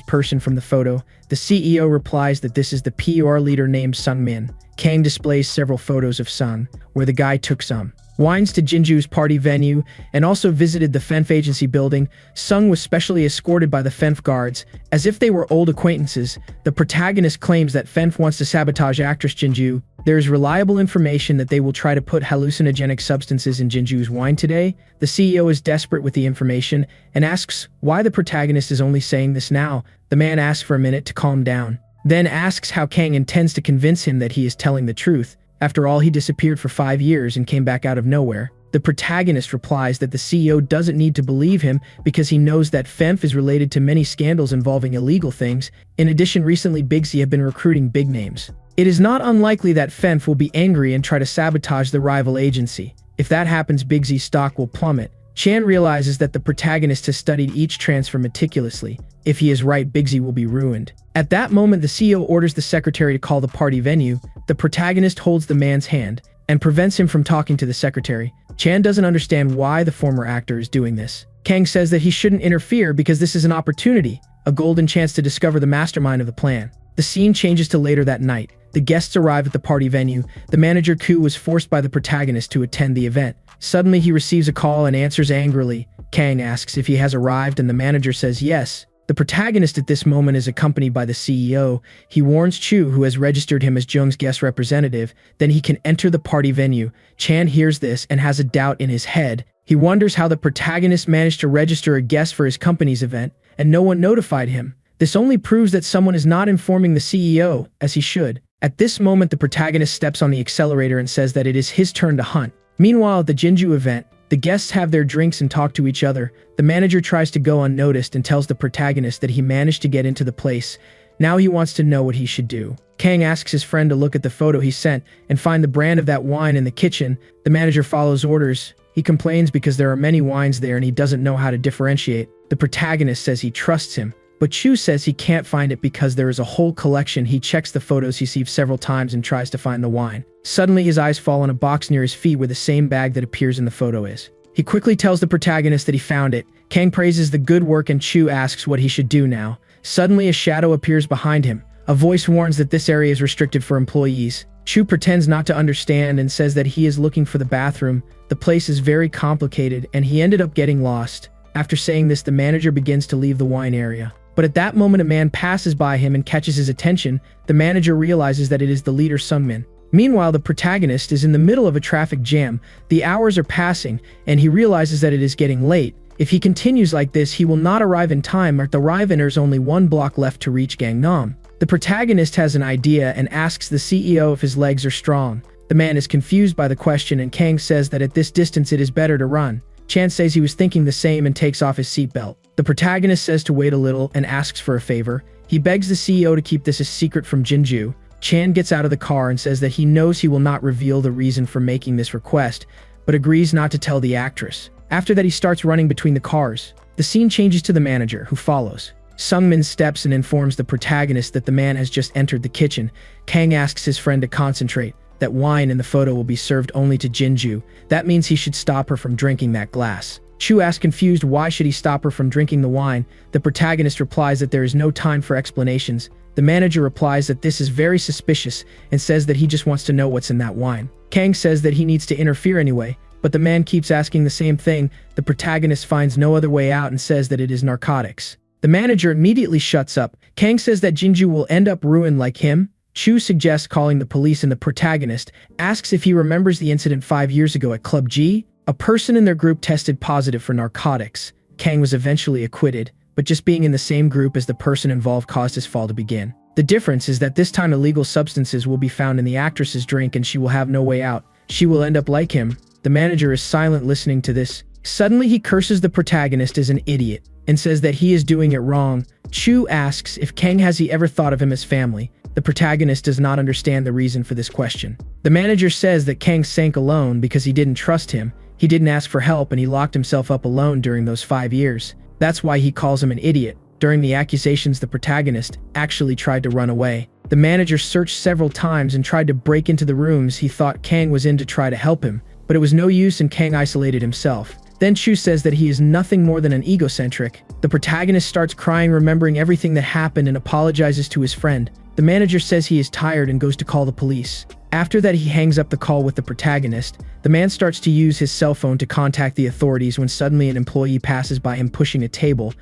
person from the photo. The CEO replies that this is the PR leader named Sungmin. Kang displays several photos of Sung, where the guy took some wines to Jinju's party venue and also visited the Fenf agency building. Sung was specially escorted by the Fenf guards, as if they were old acquaintances. The protagonist claims that Fenf wants to sabotage actress Jinju. There is reliable information that they will try to put hallucinogenic substances in Jinju's wine today. The CEO is desperate with the information and asks why the protagonist is only saying this now. The man asks for a minute to calm down, then asks how Kang intends to convince him that he is telling the truth. After all, he disappeared for 5 years and came back out of nowhere. The protagonist replies that the CEO doesn't need to believe him because he knows that Fenf is related to many scandals involving illegal things. In addition, recently Big Z have been recruiting big names. It is not unlikely that Fenf will be angry and try to sabotage the rival agency. If that happens, Big Z's stock will plummet. Chan realizes that the protagonist has studied each transfer meticulously. If he is right, Big Z will be ruined. At that moment, the CEO orders the secretary to call the party venue. The protagonist holds the man's hand and prevents him from talking to the secretary. Chan doesn't understand why the former actor is doing this. Kang says that he shouldn't interfere because this is an opportunity, a golden chance to discover the mastermind of the plan. The scene changes to later that night. The guests arrive at the party venue. The manager Ku was forced by the protagonist to attend the event. Suddenly, he receives a call and answers angrily. Kang asks if he has arrived and the manager says yes. The protagonist at this moment is accompanied by the CEO. He warns Chu, who has registered him as Jung's guest representative, then he can enter the party venue. Chan hears this and has a doubt in his head. He wonders how the protagonist managed to register a guest for his company's event, and no one notified him. This only proves that someone is not informing the CEO, as he should. At this moment, the protagonist steps on the accelerator and says that it is his turn to hunt. Meanwhile, at the Jinju event, the guests have their drinks and talk to each other. The manager tries to go unnoticed and tells the protagonist that he managed to get into the place. Now he wants to know what he should do. Kang asks his friend to look at the photo he sent and find the brand of that wine in the kitchen. The manager follows orders. He complains because there are many wines there and he doesn't know how to differentiate. The protagonist says he trusts him, but Chu says he can't find it because there is a whole collection. He checks the photos he sees several times and tries to find the wine. Suddenly, his eyes fall on a box near his feet where the same bag that appears in the photo is. He quickly tells the protagonist that he found it. Kang praises the good work and Chu asks what he should do now. Suddenly, a shadow appears behind him. A voice warns that this area is restricted for employees. Chu pretends not to understand and says that he is looking for the bathroom. The place is very complicated and he ended up getting lost. After saying this, the manager begins to leave the wine area. But at that moment, a man passes by him and catches his attention. The manager realizes that it is the leader Sungmin. Meanwhile, the protagonist is in the middle of a traffic jam. The hours are passing, and he realizes that it is getting late. If he continues like this, he will not arrive in time. At the arrive, there's only 1 block left to reach Gangnam. The protagonist has an idea and asks the CEO if his legs are strong. The man is confused by the question, and Kang says that at this distance it is better to run. Chan says he was thinking the same and takes off his seatbelt. The protagonist says to wait a little and asks for a favor. He begs the CEO to keep this a secret from Jinju. Chan gets out of the car and says that he knows he will not reveal the reason for making this request, but agrees not to tell the actress. After that, he starts running between the cars. The scene changes to the manager, who follows. Sungmin steps and informs the protagonist that the man has just entered the kitchen. Kang asks his friend to concentrate, that wine in the photo will be served only to Jinju. That means he should stop her from drinking that glass. Chu asks confused why should he stop her from drinking the wine. The protagonist replies that there is no time for explanations. The manager replies that this is very suspicious and says that he just wants to know what's in that wine. Kang says that he needs to interfere anyway, but the man keeps asking the same thing. The protagonist finds no other way out and says that it is narcotics. The manager immediately shuts up. Kang says that Jinju will end up ruined like him. Chu suggests calling the police and the protagonist asks if he remembers the incident 5 years ago at Club G. A person in their group tested positive for narcotics. Kang was eventually acquitted, but just being in the same group as the person involved caused his fall to begin. The difference is that this time illegal substances will be found in the actress's drink and she will have no way out. She will end up like him. The manager is silent listening to this. Suddenly he curses the protagonist as an idiot and says that he is doing it wrong. Chu asks if Kang has he ever thought of him as family. The protagonist does not understand the reason for this question. The manager says that Kang sank alone because he didn't trust him. He didn't ask for help and he locked himself up alone during those 5 years. That's why he calls him an idiot. During the accusations, the protagonist actually tried to run away. The manager searched several times and tried to break into the rooms he thought Kang was in to try to help him, but it was no use and Kang isolated himself. Then Chu says that he is nothing more than an egocentric. The protagonist starts crying, remembering everything that happened, and apologizes to his friend. The manager says he is tired and goes to call the police. After that, he hangs up the call with the protagonist. The man starts to use his cell phone to contact the authorities when suddenly an employee passes by him pushing a table.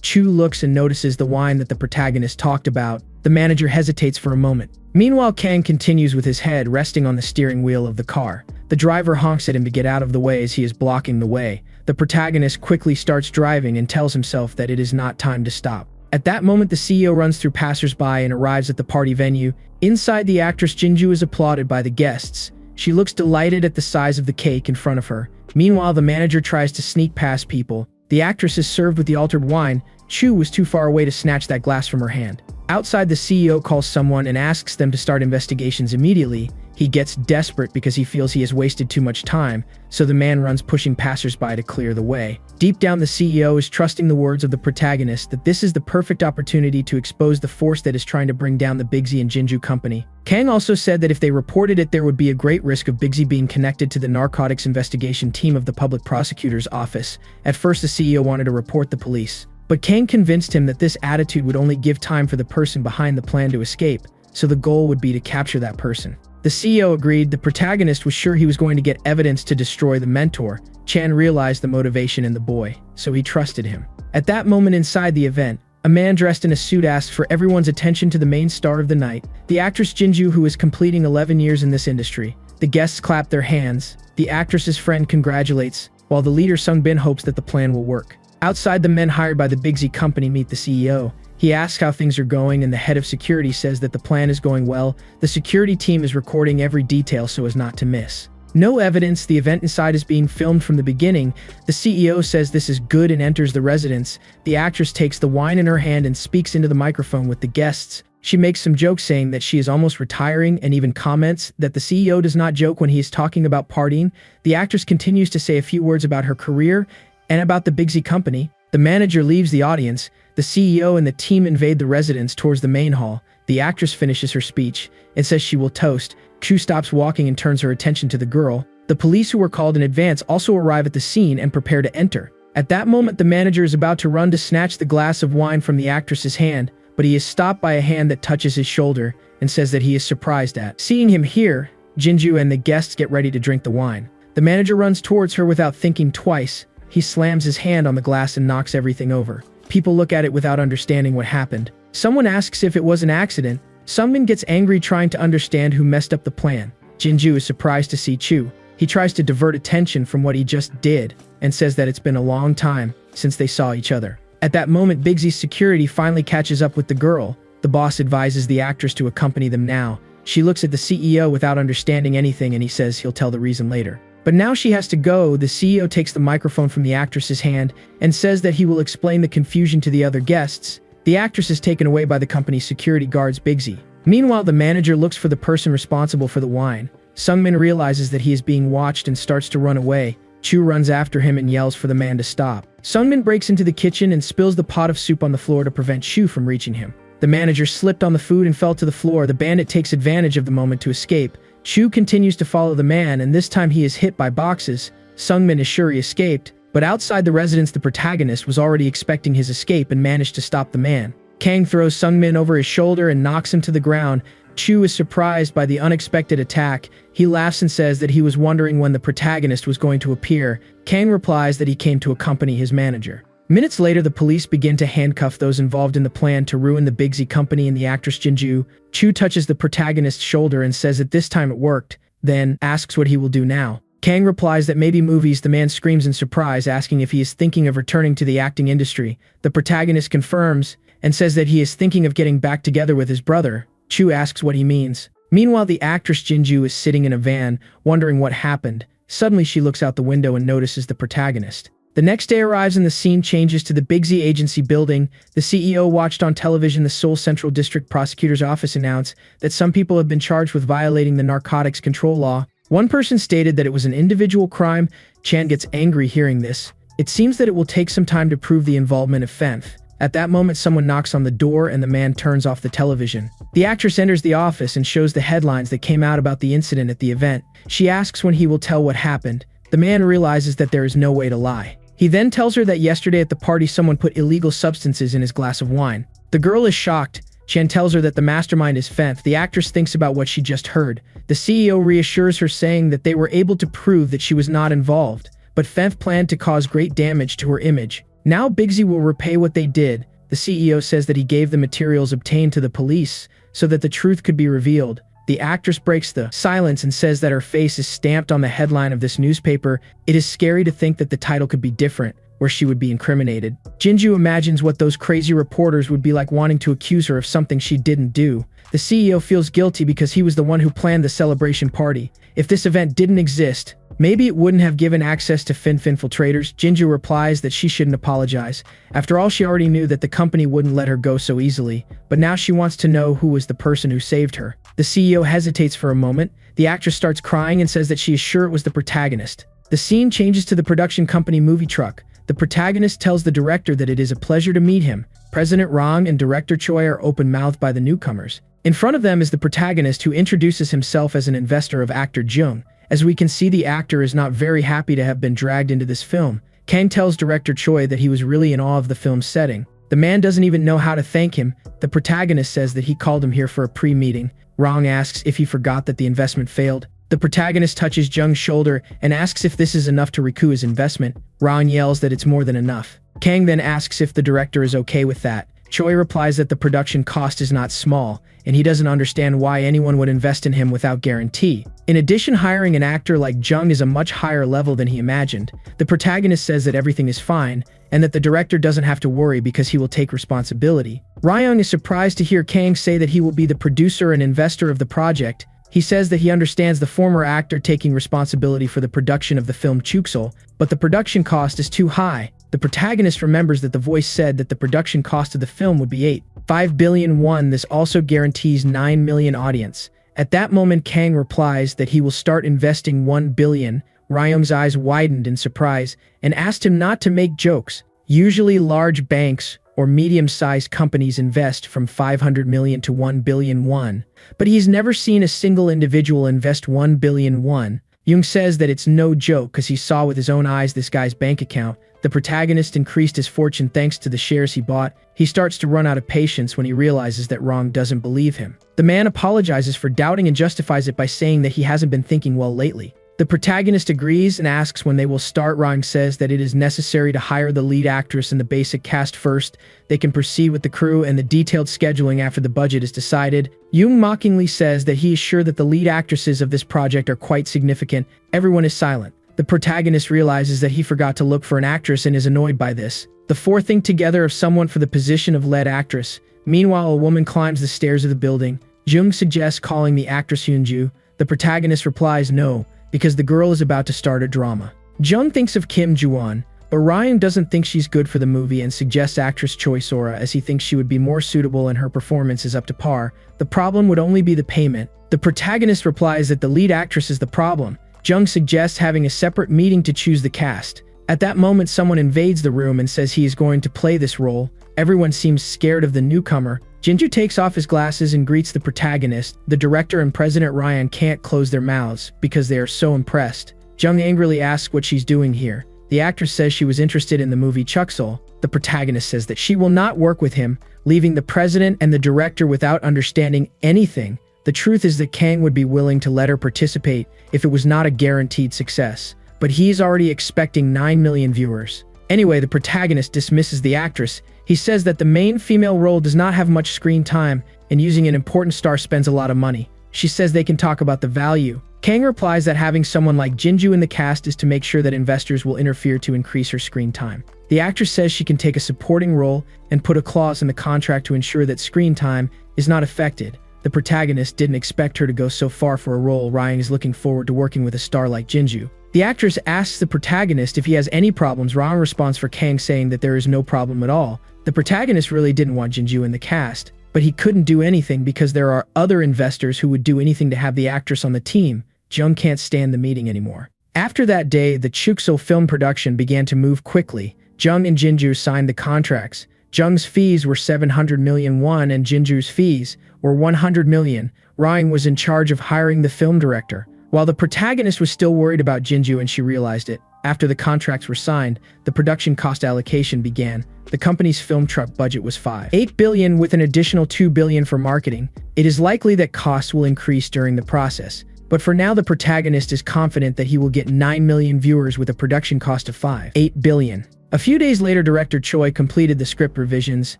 Chu looks and notices the wine that the protagonist talked about. The manager hesitates for a moment. Meanwhile, Kang continues with his head resting on the steering wheel of the car. The driver honks at him to get out of the way as he is blocking the way. The protagonist quickly starts driving and tells himself that it is not time to stop. At that moment, the CEO runs through passersby and arrives at the party venue. Inside, the actress Jinju is applauded by the guests. She looks delighted at the size of the cake in front of her. Meanwhile, the manager tries to sneak past people. The actress is served with the altered wine. Chu was too far away to snatch that glass from her hand. Outside, the CEO calls someone and asks them to start investigations immediately. He gets desperate because he feels he has wasted too much time, so the man runs pushing passersby to clear the way. Deep down, the CEO is trusting the words of the protagonist that this is the perfect opportunity to expose the force that is trying to bring down the Bigsy and Jinju company. Kang also said that if they reported it, there would be a great risk of Bigsy being connected to the narcotics investigation team of the public prosecutor's office. At first, the CEO wanted to report the police, but Kang convinced him that this attitude would only give time for the person behind the plan to escape, so the goal would be to capture that person. The CEO agreed. The protagonist was sure he was going to get evidence to destroy the mentor. Chan realized the motivation in the boy, so he trusted him. At that moment inside the event, a man dressed in a suit asks for everyone's attention to the main star of the night, the actress Jinju, who is completing 11 years in this industry. The guests clap their hands. The actress's friend congratulates, while the leader Sungbin hopes that the plan will work. Outside, the men hired by the Bigsy company meet the CEO. He asks how things are going, and the head of security says that the plan is going well. The security team is recording every detail so as not to miss. No evidence. The event inside is being filmed from the beginning. The CEO says this is good and enters the residence. The actress takes the wine in her hand and speaks into the microphone with the guests. She makes some jokes saying that she is almost retiring and even comments that the CEO does not joke when he is talking about partying. The actress continues to say a few words about her career and about the Bigsy company. The manager leaves the audience. The CEO and the team invade the residence towards the main hall. The actress finishes her speech and says she will toast. Chu stops walking and turns her attention to the girl. The police who were called in advance also arrive at the scene and prepare to enter. At that moment, the manager is about to run to snatch the glass of wine from the actress's hand, but he is stopped by a hand that touches his shoulder and says that he is surprised at seeing him here. Jinju and the guests get ready to drink the wine. The manager runs towards her without thinking twice. He slams his hand on the glass and knocks everything over. People look at it without understanding what happened. Someone asks if it was an accident. Sungmin gets angry trying to understand who messed up the plan. Jinju is surprised to see Chu. He tries to divert attention from what he just did and says that it's been a long time since they saw each other. At that moment, Bigsy's security finally catches up with the girl. The boss advises the actress to accompany them now. She looks at the CEO without understanding anything and he says he'll tell the reason later. But now she has to go. The CEO takes the microphone from the actress's hand and says that he will explain the confusion to the other guests. The actress is taken away by the company's security guards Bigsy. Meanwhile, the manager looks for the person responsible for the wine. Sungmin realizes that he is being watched and starts to run away. Chu runs after him and yells for the man to stop. Sungmin breaks into the kitchen and spills the pot of soup on the floor to prevent Chu from reaching him. The manager slipped on the food and fell to the floor. The bandit takes advantage of the moment to escape. Chu continues to follow the man, and this time he is hit by boxes. Sungmin is sure he escaped, but outside the residence the protagonist was already expecting his escape and managed to stop the man. Kang throws Sungmin over his shoulder and knocks him to the ground. Chu is surprised by the unexpected attack. He laughs and says that he was wondering when the protagonist was going to appear. Kang replies that he came to accompany his manager. Minutes later, the police begin to handcuff those involved in the plan to ruin the Big Z company and the actress Jinju. Chu touches the protagonist's shoulder and says that this time it worked, then asks what he will do now. Kang replies that maybe movies. The man screams in surprise, asking if he is thinking of returning to the acting industry. The protagonist confirms and says that he is thinking of getting back together with his brother. Chu asks what he means. Meanwhile, the actress Jinju is sitting in a van, wondering what happened. Suddenly, she looks out the window and notices the protagonist. The next day arrives and the scene changes to the Big Z agency building. The CEO watched on television the Seoul Central District Prosecutor's Office announce that some people have been charged with violating the narcotics control law. One person stated that it was an individual crime. Chan gets angry hearing this. It seems that it will take some time to prove the involvement of Fenth. At that moment, someone knocks on the door and the man turns off the television. The actress enters the office and shows the headlines that came out about the incident at the event. She asks when he will tell what happened. The man realizes that there is no way to lie. He then tells her that yesterday at the party someone put illegal substances in his glass of wine. The girl is shocked. Chan tells her that the mastermind is Fenth. The actress thinks about what she just heard. The CEO reassures her, saying that they were able to prove that she was not involved, but Fenth planned to cause great damage to her image. Now Big Z will repay what they did. The CEO says that he gave the materials obtained to the police so that the truth could be revealed. The actress breaks the silence and says that her face is stamped on the headline of this newspaper. It is scary to think that the title could be different, where she would be incriminated. Jinju imagines what those crazy reporters would be like, wanting to accuse her of something she didn't do. The CEO feels guilty because he was the one who planned the celebration party. If this event didn't exist, maybe it wouldn't have given access to infiltrators. Jinju replies that she shouldn't apologize. After all, she already knew that the company wouldn't let her go so easily, but now she wants to know who was the person who saved her. The CEO hesitates for a moment. The actress starts crying and says that she is sure it was the protagonist. The scene changes to the production company movie truck. The protagonist tells the director that it is a pleasure to meet him. President Rong and director Choi are open-mouthed by the newcomers. In front of them is the protagonist, who introduces himself as an investor of actor Jung. As we can see, the actor is not very happy to have been dragged into this film. Kang tells director Choi that he was really in awe of the film's setting. The man doesn't even know how to thank him. The protagonist says that he called him here for a pre-meeting. Rong asks if he forgot that the investment failed. The protagonist touches Jung's shoulder and asks if this is enough to recoup his investment. Rong yells that it's more than enough. Kang then asks if the director is okay with that. Choi replies that the production cost is not small, and he doesn't understand why anyone would invest in him without guarantee. In addition, hiring an actor like Jung is a much higher level than he imagined. The protagonist says that everything is fine, and that the director doesn't have to worry because he will take responsibility. Ryung is surprised to hear Kang say that he will be the producer and investor of the project. He says that he understands the former actor taking responsibility for the production of the film Chuksol, but the production cost is too high. The protagonist remembers that the voice said that the production cost of the film would be 8.5 billion won. This also guarantees 9 million audience. At that moment, Kang replies that he will start investing 1 billion. Ryung's eyes widened in surprise and asked him not to make jokes. Usually large banks or medium-sized companies invest from 500 million to 1 billion won, but he's never seen a single individual invest 1 billion won. Jung says that it's no joke because he saw with his own eyes this guy's bank account. The protagonist increased his fortune thanks to the shares he bought. He starts to run out of patience when he realizes that Rong doesn't believe him. The man apologizes for doubting and justifies it by saying that he hasn't been thinking well lately. The protagonist agrees and asks when they will start. Rong says that it is necessary to hire the lead actress and the basic cast first. They can proceed with the crew and the detailed scheduling after the budget is decided. Jung mockingly says that he is sure that the lead actresses of this project are quite significant. Everyone is silent. The protagonist realizes that he forgot to look for an actress and is annoyed by this. The four think together of someone for the position of lead actress. Meanwhile, a woman climbs the stairs of the building. Jung suggests calling the actress Hyunju. The protagonist replies no, because the girl is about to start a drama. Jung thinks of Kim Ju-won, but Ryan doesn't think she's good for the movie and suggests actress Choi Sora, as he thinks she would be more suitable and her performance is up to par. The problem would only be the payment. The protagonist replies that the lead actress is the problem. Jung suggests having a separate meeting to choose the cast. At that moment, someone invades the room and says he is going to play this role. Everyone seems scared of the newcomer. Jinju takes off his glasses and greets the protagonist. The director and President Ryan can't close their mouths because they are so impressed. Jung angrily asks what she's doing here. The actress says she was interested in the movie Chucksul. The protagonist says that she will not work with him, leaving the president and the director without understanding anything. The truth is that Kang would be willing to let her participate if it was not a guaranteed success, but he's already expecting 9 million viewers. Anyway, the protagonist dismisses the actress. He says that the main female role does not have much screen time, and using an important star spends a lot of money. She says they can talk about the value. Kang replies that having someone like Jinju in the cast is to make sure that investors will interfere to increase her screen time. The actress says she can take a supporting role and put a clause in the contract to ensure that screen time is not affected. The protagonist didn't expect her to go so far for a role. Ryan is looking forward to working with a star like Jinju. The actress asks the protagonist if he has any problems. Ryan responds for Kang, saying that there is no problem at all. The protagonist really didn't want Jinju in the cast, but he couldn't do anything because there are other investors who would do anything to have the actress on the team. Jung can't stand the meeting anymore. After that day, the Chucksul film production began to move quickly. Jung and Jinju signed the contracts. Jung's fees were 700 million won and Jinju's fees were 100 million. Ryan was in charge of hiring the film director, while the protagonist was still worried about Jinju and she realized it. After the contracts were signed, the production cost allocation began. The company's film truck budget was 8 billion with an additional 2 billion for marketing. It is likely that costs will increase during the process, but for now the protagonist is confident that he will get 9 million viewers with a production cost of 8 billion. A few days later, director Choi completed the script revisions.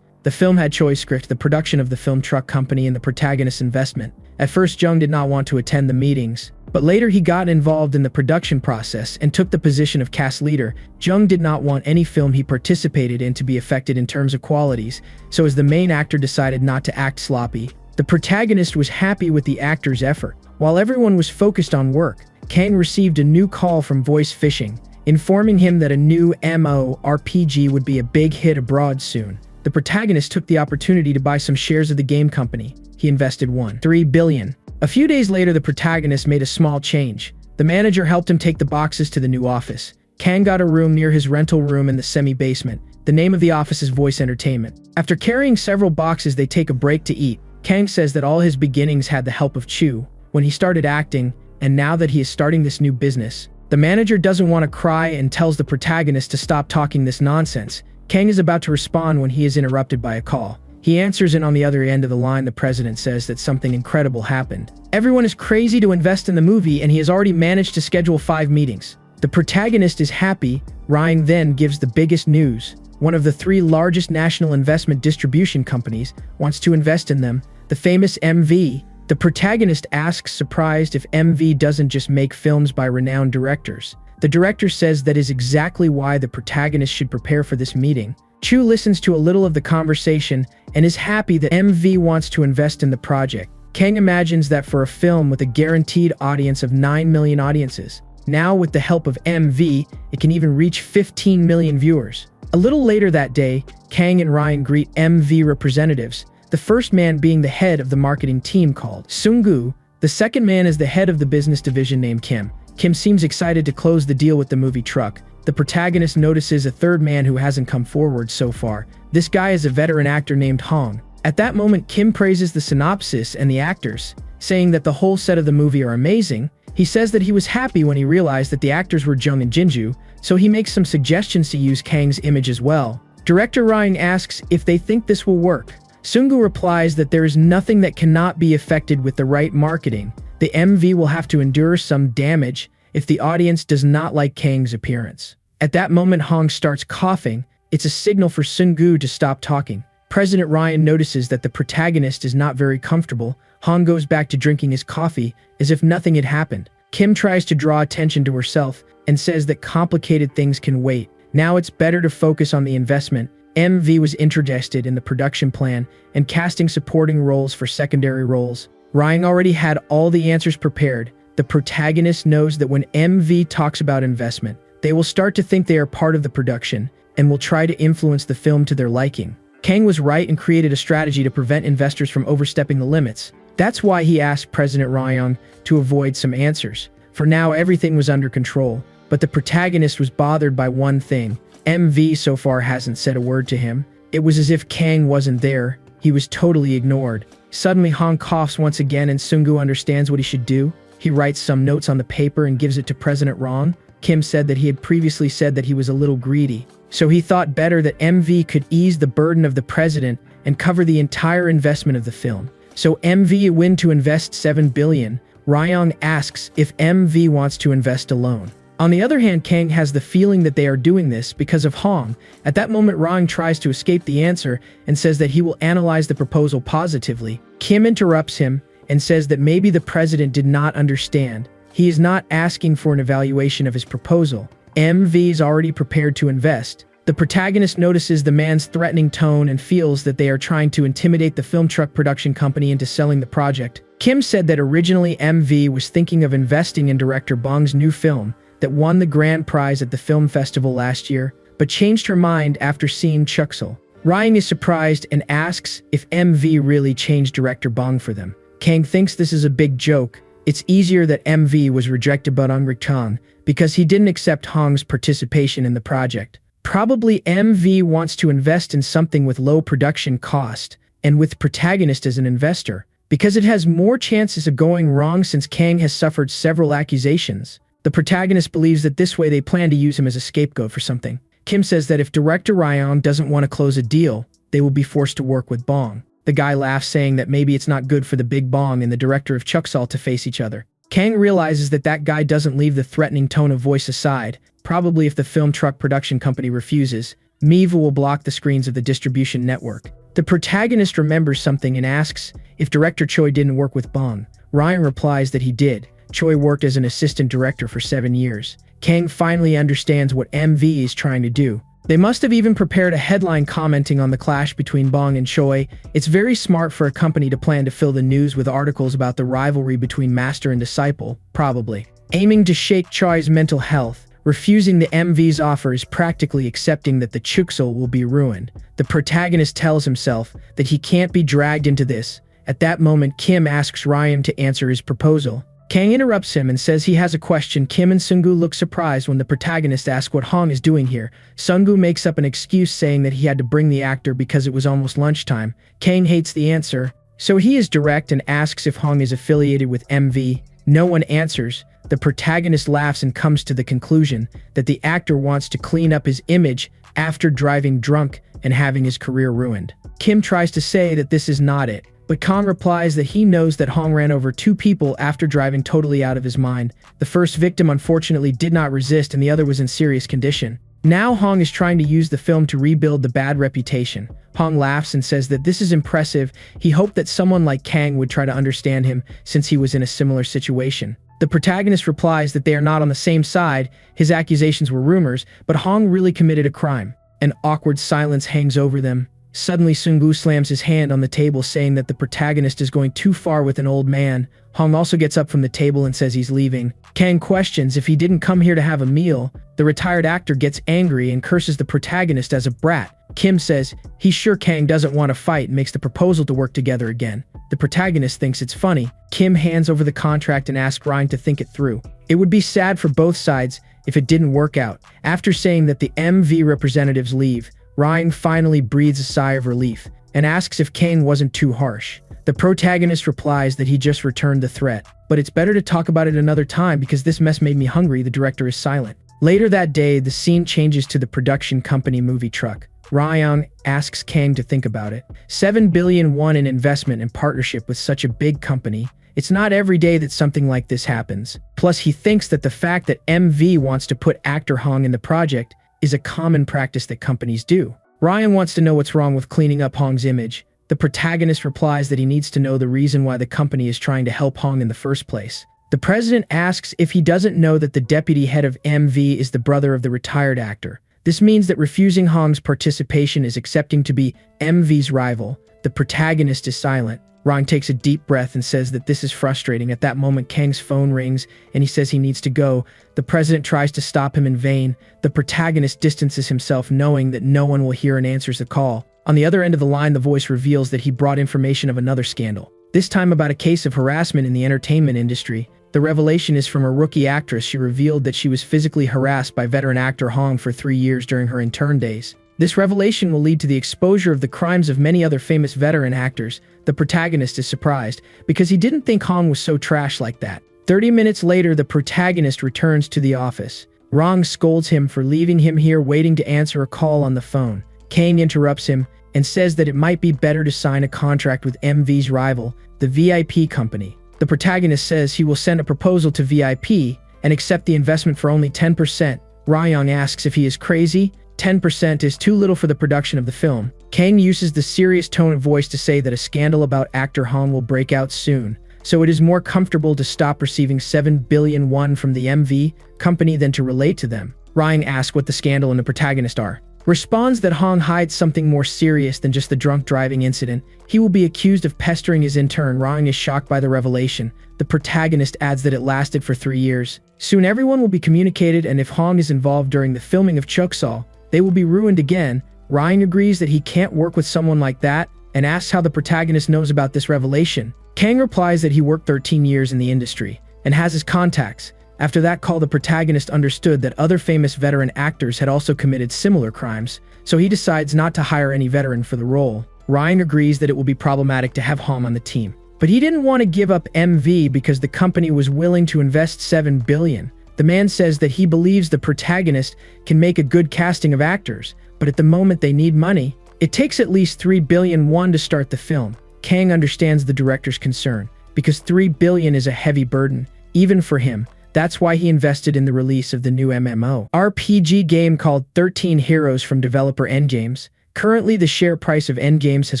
The film had Choi's script, the production of the film truck company, and the protagonist's investment. At first, Jung did not want to attend the meetings, but later he got involved in the production process and took the position of cast leader. Jung did not want any film he participated in to be affected in terms of qualities, so as the main actor decided not to act sloppy. The protagonist was happy with the actor's effort. While everyone was focused on work, Kang received a new call from Voice Fishing, informing him that a new MMORPG would be a big hit abroad soon. The protagonist took the opportunity to buy some shares of the game company. He invested 3 billion. A few days later, the protagonist made a small change. The manager helped him take the boxes to the new office. Kang got a room near his rental room in the semi-basement. The name of the office is Voice Entertainment. After carrying several boxes, they take a break to eat. Kang says that all his beginnings had the help of Chu when he started acting, and now that he is starting this new business. The manager doesn't want to cry and tells the protagonist to stop talking this nonsense. Kang is about to respond when he is interrupted by a call. He answers, and on the other end of the line, the president says that something incredible happened. Everyone is crazy to invest in the movie, and he has already managed to schedule 5 meetings. The protagonist is happy. Ryan then gives the biggest news. One of the 3 largest national investment distribution companies wants to invest in them, the famous MV. The protagonist asks, surprised, if MV doesn't just make films by renowned directors. The director says that is exactly why the protagonist should prepare for this meeting. Chu listens to a little of the conversation and is happy that MV wants to invest in the project. Kang imagines that for a film with a guaranteed audience of 9 million audiences, now with the help of MV, it can even reach 15 million viewers. A little later that day, Kang and Ryan greet MV representatives, the first man being the head of the marketing team called Sungu. The second man is the head of the business division named Kim. Kim seems excited to close the deal with the movie truck. The protagonist notices a third man who hasn't come forward so far. This guy is a veteran actor named Hong. At that moment, Kim praises the synopsis and the actors, saying that the whole set of the movie are amazing. He says that he was happy when he realized that the actors were Jung and Jinju, so he makes some suggestions to use Kang's image as well. Director Ryan asks if they think this will work. Sungu replies that there is nothing that cannot be affected with the right marketing. The MV will have to endure some damage if the audience does not like Kang's appearance. At that moment, Hong starts coughing. It's a signal for Sungu to stop talking. President Ryan notices that the protagonist is not very comfortable. Hong goes back to drinking his coffee as if nothing had happened. Kim tries to draw attention to herself and says that complicated things can wait. Now it's better to focus on the investment. MV was interested in the production plan and casting supporting roles for secondary roles. Ryan already had all the answers prepared. The protagonist knows that when MV talks about investment, they will start to think they are part of the production and will try to influence the film to their liking. Kang was right and created a strategy to prevent investors from overstepping the limits. That's why he asked President Ryan to avoid some answers. For now, everything was under control, but the protagonist was bothered by one thing. MV so far hasn't said a word to him. It was as if Kang wasn't there. He was totally ignored. Suddenly, Hong coughs once again and Sungu understands what he should do. He writes some notes on the paper and gives it to President Rong. Kim said that he had previously said that he was a little greedy, so he thought better that MV could ease the burden of the president and cover the entire investment of the film. So MV win to invest 7 billion. Ryong asks if MV wants to invest alone. On the other hand, Kang has the feeling that they are doing this because of Hong. At that moment, Ryong tries to escape the answer and says that he will analyze the proposal positively. Kim interrupts him and says that maybe the president did not understand. He is not asking for an evaluation of his proposal. MV is already prepared to invest. The protagonist notices the man's threatening tone and feels that they are trying to intimidate the film truck production company into selling the project. Kim said that originally MV was thinking of investing in director Bong's new film that won the grand prize at the film festival last year, but changed her mind after seeing Chuxel. Ryong is surprised and asks if MV really changed director Bong for them. Kang thinks this is a big joke. It's easier that MV was rejected by Hong because he didn't accept Hong's participation in the project. Probably MV wants to invest in something with low production cost and with protagonist as an investor, because it has more chances of going wrong since Kang has suffered several accusations. The protagonist believes that this way they plan to use him as a scapegoat for something. Kim says that if director Ryan doesn't want to close a deal, they will be forced to work with Bong. The guy laughs, saying that maybe it's not good for the big Bong and the director of Chuxal to face each other. Kang realizes that that guy doesn't leave the threatening tone of voice aside. Probably if the film truck production company refuses, Miva will block the screens of the distribution network. The protagonist remembers something and asks if director Choi didn't work with Bong. Ryan replies that he did. Choi worked as an assistant director for 7 years. Kang finally understands what MV is trying to do. They must have even prepared a headline commenting on the clash between Bong and Choi. It's very smart for a company to plan to fill the news with articles about the rivalry between master and disciple, probably. Aiming to shake Choi's mental health, refusing the MV's offer is practically accepting that the Chuxel will be ruined. The protagonist tells himself that he can't be dragged into this. At that moment, Kim asks Ryan to answer his proposal. Kang interrupts him and says he has a question. Kim and Sungu look surprised when the protagonist asks what Hong is doing here. Sungu makes up an excuse saying that he had to bring the actor because it was almost lunchtime. Kang hates the answer, so he is direct and asks if Hong is affiliated with MV. No one answers. The protagonist laughs and comes to the conclusion that the actor wants to clean up his image after driving drunk and having his career ruined. Kim tries to say that this is not it, but Kang replies that he knows that Hong ran over 2 people after driving totally out of his mind. The first victim unfortunately did not resist and the other was in serious condition. Now Hong is trying to use the film to rebuild the bad reputation. Hong laughs and says that this is impressive. He hoped that someone like Kang would try to understand him since he was in a similar situation. The protagonist replies that they are not on the same side. His accusations were rumors, but Hong really committed a crime. An awkward silence hangs over them. Suddenly, Sungu slams his hand on the table, saying that the protagonist is going too far with an old man. Hong also gets up from the table and says he's leaving. Kang questions if he didn't come here to have a meal. The retired actor gets angry and curses the protagonist as a brat. Kim says he's sure Kang doesn't want to fight and makes the proposal to work together again. The protagonist thinks it's funny. Kim hands over the contract and asks Ryan to think it through. It would be sad for both sides if it didn't work out. After saying that the MV representatives leave, Ryan finally breathes a sigh of relief and asks if Kang wasn't too harsh. The protagonist replies that he just returned the threat, but it's better to talk about it another time because this mess made me hungry. The director is silent. Later that day, the scene changes to the production company movie truck. Ryan asks Kang to think about it. 7 billion won in investment and partnership with such a big company. It's not every day that something like this happens. Plus, he thinks that the fact that MV wants to put actor Hong in the project is a common practice that companies do. Ryan wants to know what's wrong with cleaning up Hong's image. The protagonist replies that he needs to know the reason why the company is trying to help Hong in the first place. The president asks if he doesn't know that the deputy head of MV is the brother of the retired actor. This means that refusing Hong's participation is accepting to be MV's rival. The protagonist is silent. Ryan takes a deep breath and says that this is frustrating. At that moment, Kang's phone rings and he says he needs to go. The president tries to stop him in vain. The protagonist distances himself, knowing that no one will hear and answers the call. On the other end of the line, the voice reveals that he brought information of another scandal, this time about a case of harassment in the entertainment industry. The revelation is from a rookie actress. She revealed that she was physically harassed by veteran actor Hong for 3 years during her intern days. This revelation will lead to the exposure of the crimes of many other famous veteran actors. The protagonist is surprised, because he didn't think Hong was so trash like that. 30 minutes later, the protagonist returns to the office. Rong scolds him for leaving him here waiting to answer a call on the phone. Kang interrupts him and says that it might be better to sign a contract with MV's rival, the VIP company. The protagonist says he will send a proposal to VIP and accept the investment for only 10%. Ryong asks if he is crazy. 10% is too little for the production of the film. Kang uses the serious tone of voice to say that a scandal about actor Hong will break out soon, so it is more comfortable to stop receiving 7 billion won from the MV company than to relate to them. Ryong asks what the scandal and the protagonist are. Responds that Hong hides something more serious than just the drunk driving incident. He will be accused of pestering his intern. Ryong is shocked by the revelation. The protagonist adds that it lasted for 3 years. Soon everyone will be communicated, and if Hong is involved during the filming of Chuksal, they will be ruined again. Ryong agrees that he can't work with someone like that and asks how the protagonist knows about this revelation. Kang replies that he worked 13 years in the industry and has his contacts. After that call, the protagonist understood that other famous veteran actors had also committed similar crimes, so he decides not to hire any veteran for the role. Ryong agrees that it will be problematic to have Hong on the team, but he didn't want to give up MV because the company was willing to invest 7 billion. The man says that he believes the protagonist can make a good casting of actors, but at the moment they need money. It takes at least 3 billion won to start the film. Kang understands the director's concern, because 3 billion is a heavy burden, even for him. That's why he invested in the release of the new MMORPG game called 13 Heroes from developer Endgames. Currently, the share price of Endgames has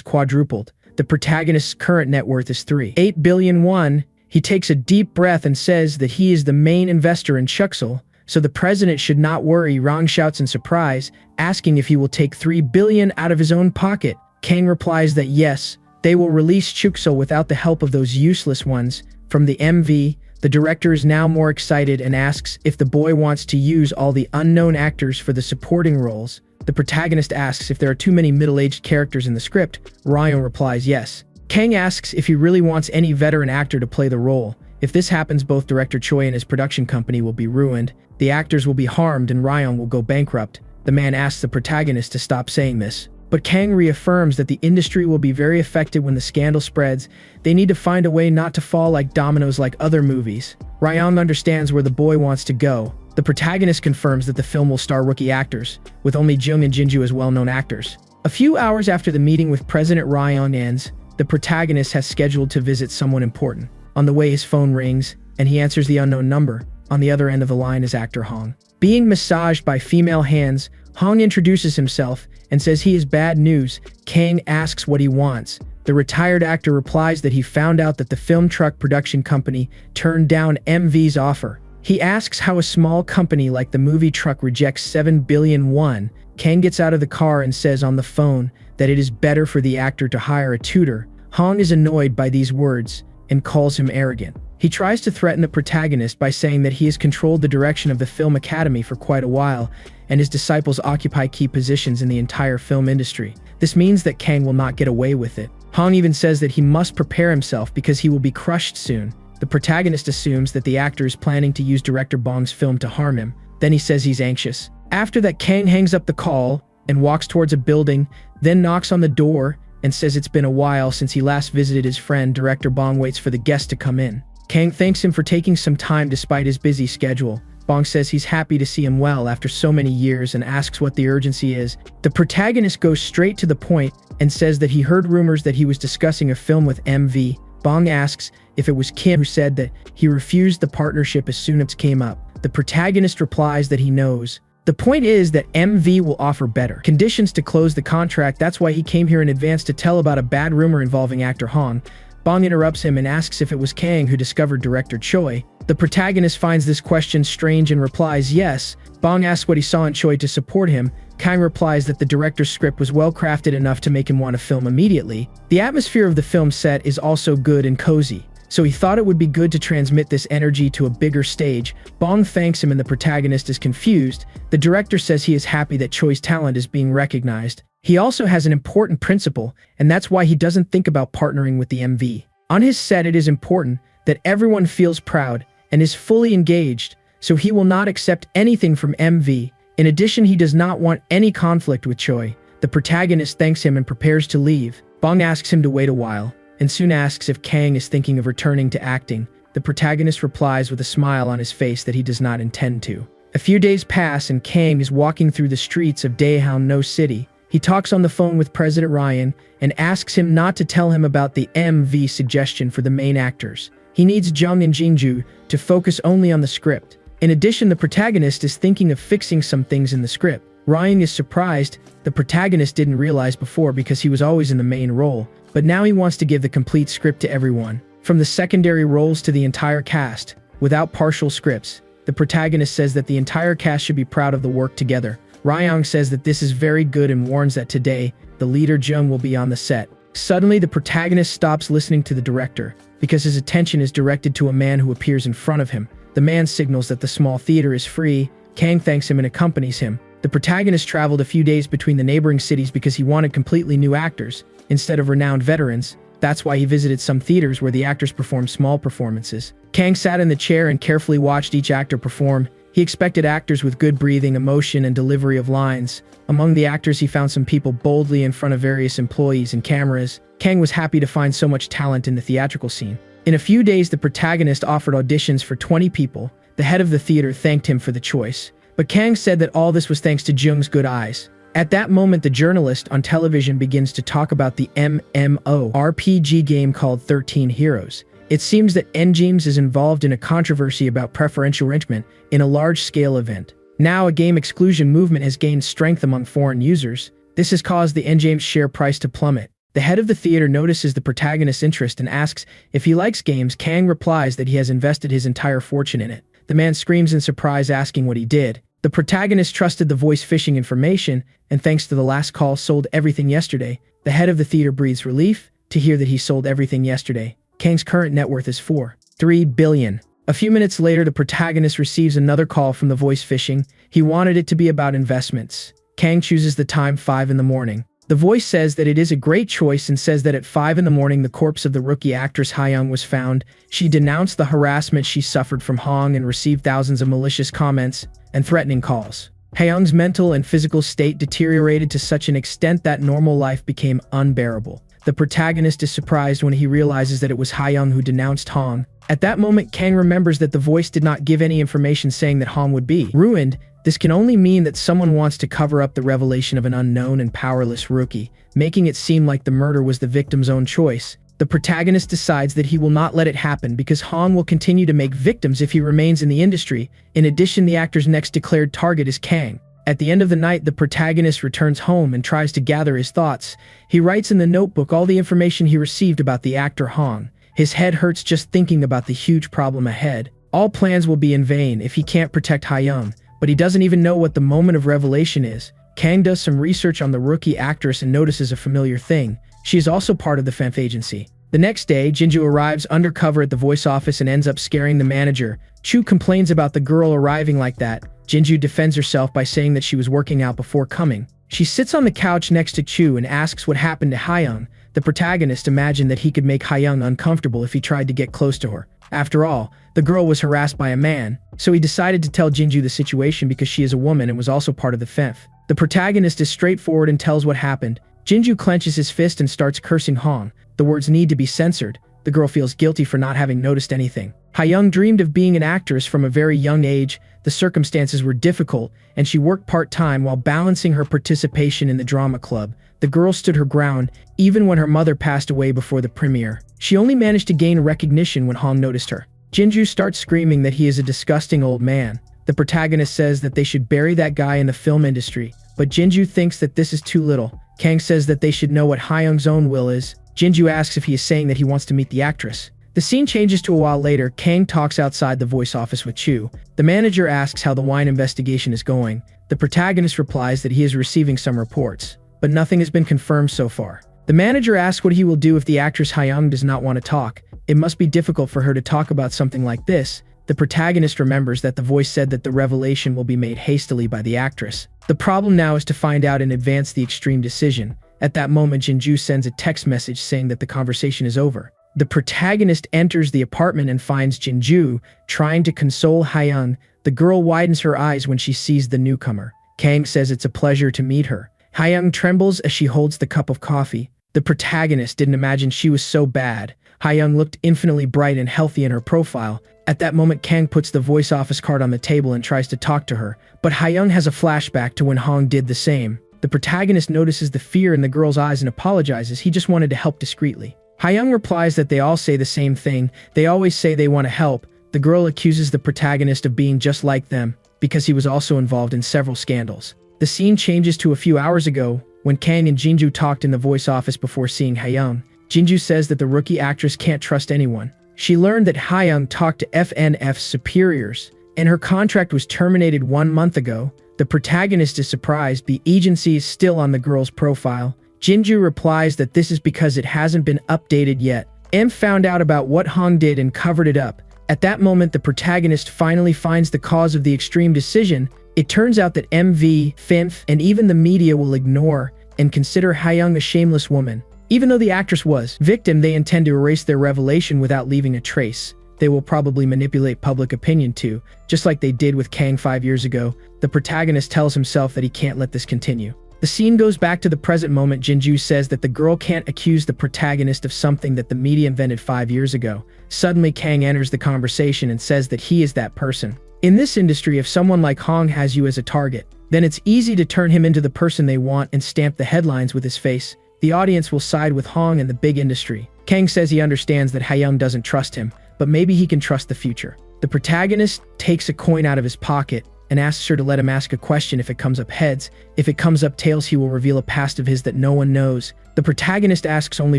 quadrupled. The protagonist's current net worth is 3.8 billion won. He takes a deep breath and says that he is the main investor in Chuksal, so the president should not worry. Rong shouts in surprise, asking if he will take 3 billion out of his own pocket. Kang replies that yes, they will release Chuksal without the help of those useless ones from the MV. The director is now more excited and asks if the boy wants to use all the unknown actors for the supporting roles. The protagonist asks if there are too many middle-aged characters in the script. Ryan replies yes. Kang asks if he really wants any veteran actor to play the role. If this happens, both director Choi and his production company will be ruined. The actors will be harmed and Ryan will go bankrupt. The man asks the protagonist to stop saying this, but Kang reaffirms that the industry will be very affected when the scandal spreads. They need to find a way not to fall like dominoes like other movies. Ryan understands where the boy wants to go. The protagonist confirms that the film will star rookie actors, with only Jung and Jinju as well-known actors. A few hours after the meeting with President Ryan ends, the protagonist has scheduled to visit someone important. On the way, his phone rings, and he answers the unknown number. On the other end of the line is actor Hong. Being massaged by female hands, Hong introduces himself and says he is bad news. Kang asks what he wants. The retired actor replies that he found out that the film truck production company turned down MV's offer. He asks how a small company like the movie truck rejects 7 billion won. Kang gets out of the car and says on the phone that it is better for the actor to hire a tutor. Hong is annoyed by these words and calls him arrogant. He tries to threaten the protagonist by saying that he has controlled the direction of the film academy for quite a while, and his disciples occupy key positions in the entire film industry. This means that Kang will not get away with it. Hong even says that he must prepare himself because he will be crushed soon. The protagonist assumes that the actor is planning to use director Bong's film to harm him. Then he says he's anxious. After that, Kang hangs up the call and walks towards a building, then knocks on the door and says it's been a while since he last visited his friend. Director Bong waits for the guest to come in. Kang thanks him for taking some time despite his busy schedule. Bong says he's happy to see him well after so many years and asks what the urgency is. The protagonist goes straight to the point and says that he heard rumors that he was discussing a film with MV. Bong asks if it was Kim who said that he refused the partnership as soon as it came up. The protagonist replies that he knows. The point is that MV will offer better conditions to close the contract. That's why he came here in advance to tell about a bad rumor involving actor Hong. Bong interrupts him and asks if it was Kang who discovered director Choi. The protagonist finds this question strange and replies yes. Bong asks what he saw in Choi to support him. Kang replies that the director's script was well crafted enough to make him want to film immediately. The atmosphere of the film set is also good and cozy, so he thought it would be good to transmit this energy to a bigger stage. Bong thanks him and the protagonist is confused. The director says he is happy that Choi's talent is being recognized. He also has an important principle, and that's why he doesn't think about partnering with the MV. On his set, it is important that everyone feels proud and is fully engaged, so he will not accept anything from MV. In addition, he does not want any conflict with Choi. The protagonist thanks him and prepares to leave. Bong asks him to wait a while, and soon asks if Kang is thinking of returning to acting. The protagonist replies with a smile on his face that he does not intend to. A few days pass and Kang is walking through the streets of Daehan City. He talks on the phone with President Ryan and asks him not to tell him about the MV suggestion for the main actors. He needs Jung and Jinju to focus only on the script. In addition, the protagonist is thinking of fixing some things in the script. Ryan is surprised. The protagonist didn't realize before because he was always in the main role, but now he wants to give the complete script to everyone, from the secondary roles to the entire cast, without partial scripts. The protagonist says that the entire cast should be proud of the work together. Ryan says that this is very good and warns that today, the leader Jung will be on the set. Suddenly, the protagonist stops listening to the director, because his attention is directed to a man who appears in front of him. The man signals that the small theater is free. Kang thanks him and accompanies him. The protagonist traveled a few days between the neighboring cities because he wanted completely new actors, instead of renowned veterans. That's why he visited some theaters where the actors performed small performances. Kang sat in the chair and carefully watched each actor perform. He expected actors with good breathing, emotion, and delivery of lines. Among the actors, he found some people boldly in front of various employees and cameras. Kang was happy to find so much talent in the theatrical scene. In a few days, the protagonist offered auditions for 20 people. The head of the theater thanked him for the choice, but Kang said that all this was thanks to Jung's good eyes. At that moment, the journalist on television begins to talk about the MMORPG game called 13 Heroes. It seems that NGames is involved in a controversy about preferential enrichment in a large-scale event. Now, a game exclusion movement has gained strength among foreign users. This has caused the NGames share price to plummet. The head of the theater notices the protagonist's interest and asks if he likes games. Kang replies that he has invested his entire fortune in it. The man screams in surprise, asking what he did. The protagonist trusted the voice phishing information, and thanks to the last call, sold everything yesterday. The head of the theater breathes relief to hear that he sold everything yesterday. Kang's current net worth is 4.3 billion. A few minutes later, the protagonist receives another call from the voice phishing. He wanted it to be about investments. Kang chooses the time 5 in the morning. The voice says that it is a great choice and says that at 5 in the morning the corpse of the rookie actress Hyung was found. She denounced the harassment she suffered from Hong and received thousands of malicious comments and threatening calls. Hyung's mental and physical state deteriorated to such an extent that normal life became unbearable. The protagonist is surprised when he realizes that it was Hyung who denounced Hong. At that moment, Kang remembers that the voice did not give any information saying that Hong would be ruined. This can only mean that someone wants to cover up the revelation of an unknown and powerless rookie, making it seem like the murder was the victim's own choice. The protagonist decides that he will not let it happen because Hong will continue to make victims if he remains in the industry. In addition, the actor's next declared target is Kang. At the end of the night, the protagonist returns home and tries to gather his thoughts. He writes in the notebook all the information he received about the actor Hong. His head hurts just thinking about the huge problem ahead. All plans will be in vain if he can't protect Hyung, but he doesn't even know what the moment of revelation is. Kang does some research on the rookie actress and notices a familiar thing. She is also part of the FEMF agency. The next day, Jinju arrives undercover at the voice office and ends up scaring the manager. Chu complains about the girl arriving like that. Jinju defends herself by saying that she was working out before coming. She sits on the couch next to Chu and asks what happened to Hyung. The protagonist imagined that he could make Hyung uncomfortable if he tried to get close to her. After all, the girl was harassed by a man, so he decided to tell Jinju the situation because she is a woman and was also part of the FEMF. The protagonist is straightforward and tells what happened. Jinju clenches his fist and starts cursing Hong. The words need to be censored. The girl feels guilty for not having noticed anything. Hyung dreamed of being an actress from a very young age. The circumstances were difficult, and she worked part-time while balancing her participation in the drama club. The girl stood her ground, even when her mother passed away before the premiere. She only managed to gain recognition when Hong noticed her. Jinju starts screaming that he is a disgusting old man. The protagonist says that they should bury that guy in the film industry, but Jinju thinks that this is too little. Kang says that they should know what Hyung's own will is. Jinju asks if he is saying that he wants to meet the actress. The scene changes to a while later. Kang talks outside the voice office with Chu. The manager asks how the wine investigation is going. The protagonist replies that he is receiving some reports, but nothing has been confirmed so far. The manager asks what he will do if the actress Hyung does not want to talk. It must be difficult for her to talk about something like this. The protagonist remembers that the voice said that the revelation will be made hastily by the actress. The problem now is to find out in advance the extreme decision. At that moment, Jinju sends a text message saying that the conversation is over. The protagonist enters the apartment and finds Jinju trying to console Hayoung. The girl widens her eyes when she sees the newcomer. Kang says it's a pleasure to meet her. Hayoung trembles as she holds the cup of coffee. The protagonist didn't imagine she was so bad. Hayoung looked infinitely bright and healthy in her profile. At that moment, Kang puts the voice office card on the table and tries to talk to her, but Hayoung has a flashback to when Hong did the same. The protagonist notices the fear in the girl's eyes and apologizes. He just wanted to help discreetly. Hayoung replies that they all say the same thing. They always say they want to help. The girl accuses the protagonist of being just like them because he was also involved in several scandals. The scene changes to a few hours ago when Kang and Jinju talked in the voice office before seeing Hayoung. Jinju says that the rookie actress can't trust anyone. She learned that Hayoung talked to FNF's superiors, and her contract was terminated 1 month ago. The protagonist is surprised the agency is still on the girl's profile. Jinju replies that this is because it hasn't been updated yet. M found out about what Hong did and covered it up. At that moment, the protagonist finally finds the cause of the extreme decision. It turns out that MV, FNF, and even the media will ignore and consider Hayoung a shameless woman. Even though the actress was victim, they intend to erase their revelation without leaving a trace. They will probably manipulate public opinion too, just like they did with Kang 5 years ago. The protagonist tells himself that he can't let this continue. The scene goes back to the present moment. Jinju says that the girl can't accuse the protagonist of something that the media invented 5 years ago. Suddenly, Kang enters the conversation and says that he is that person. In this industry, if someone like Hong has you as a target, then it's easy to turn him into the person they want and stamp the headlines with his face. The audience will side with Hong and the big industry. Kang says he understands that Hayoung doesn't trust him, but maybe he can trust the future. The protagonist takes a coin out of his pocket and asks her to let him ask a question. If it comes up heads, if it comes up tails, he will reveal a past of his that no one knows. The protagonist asks only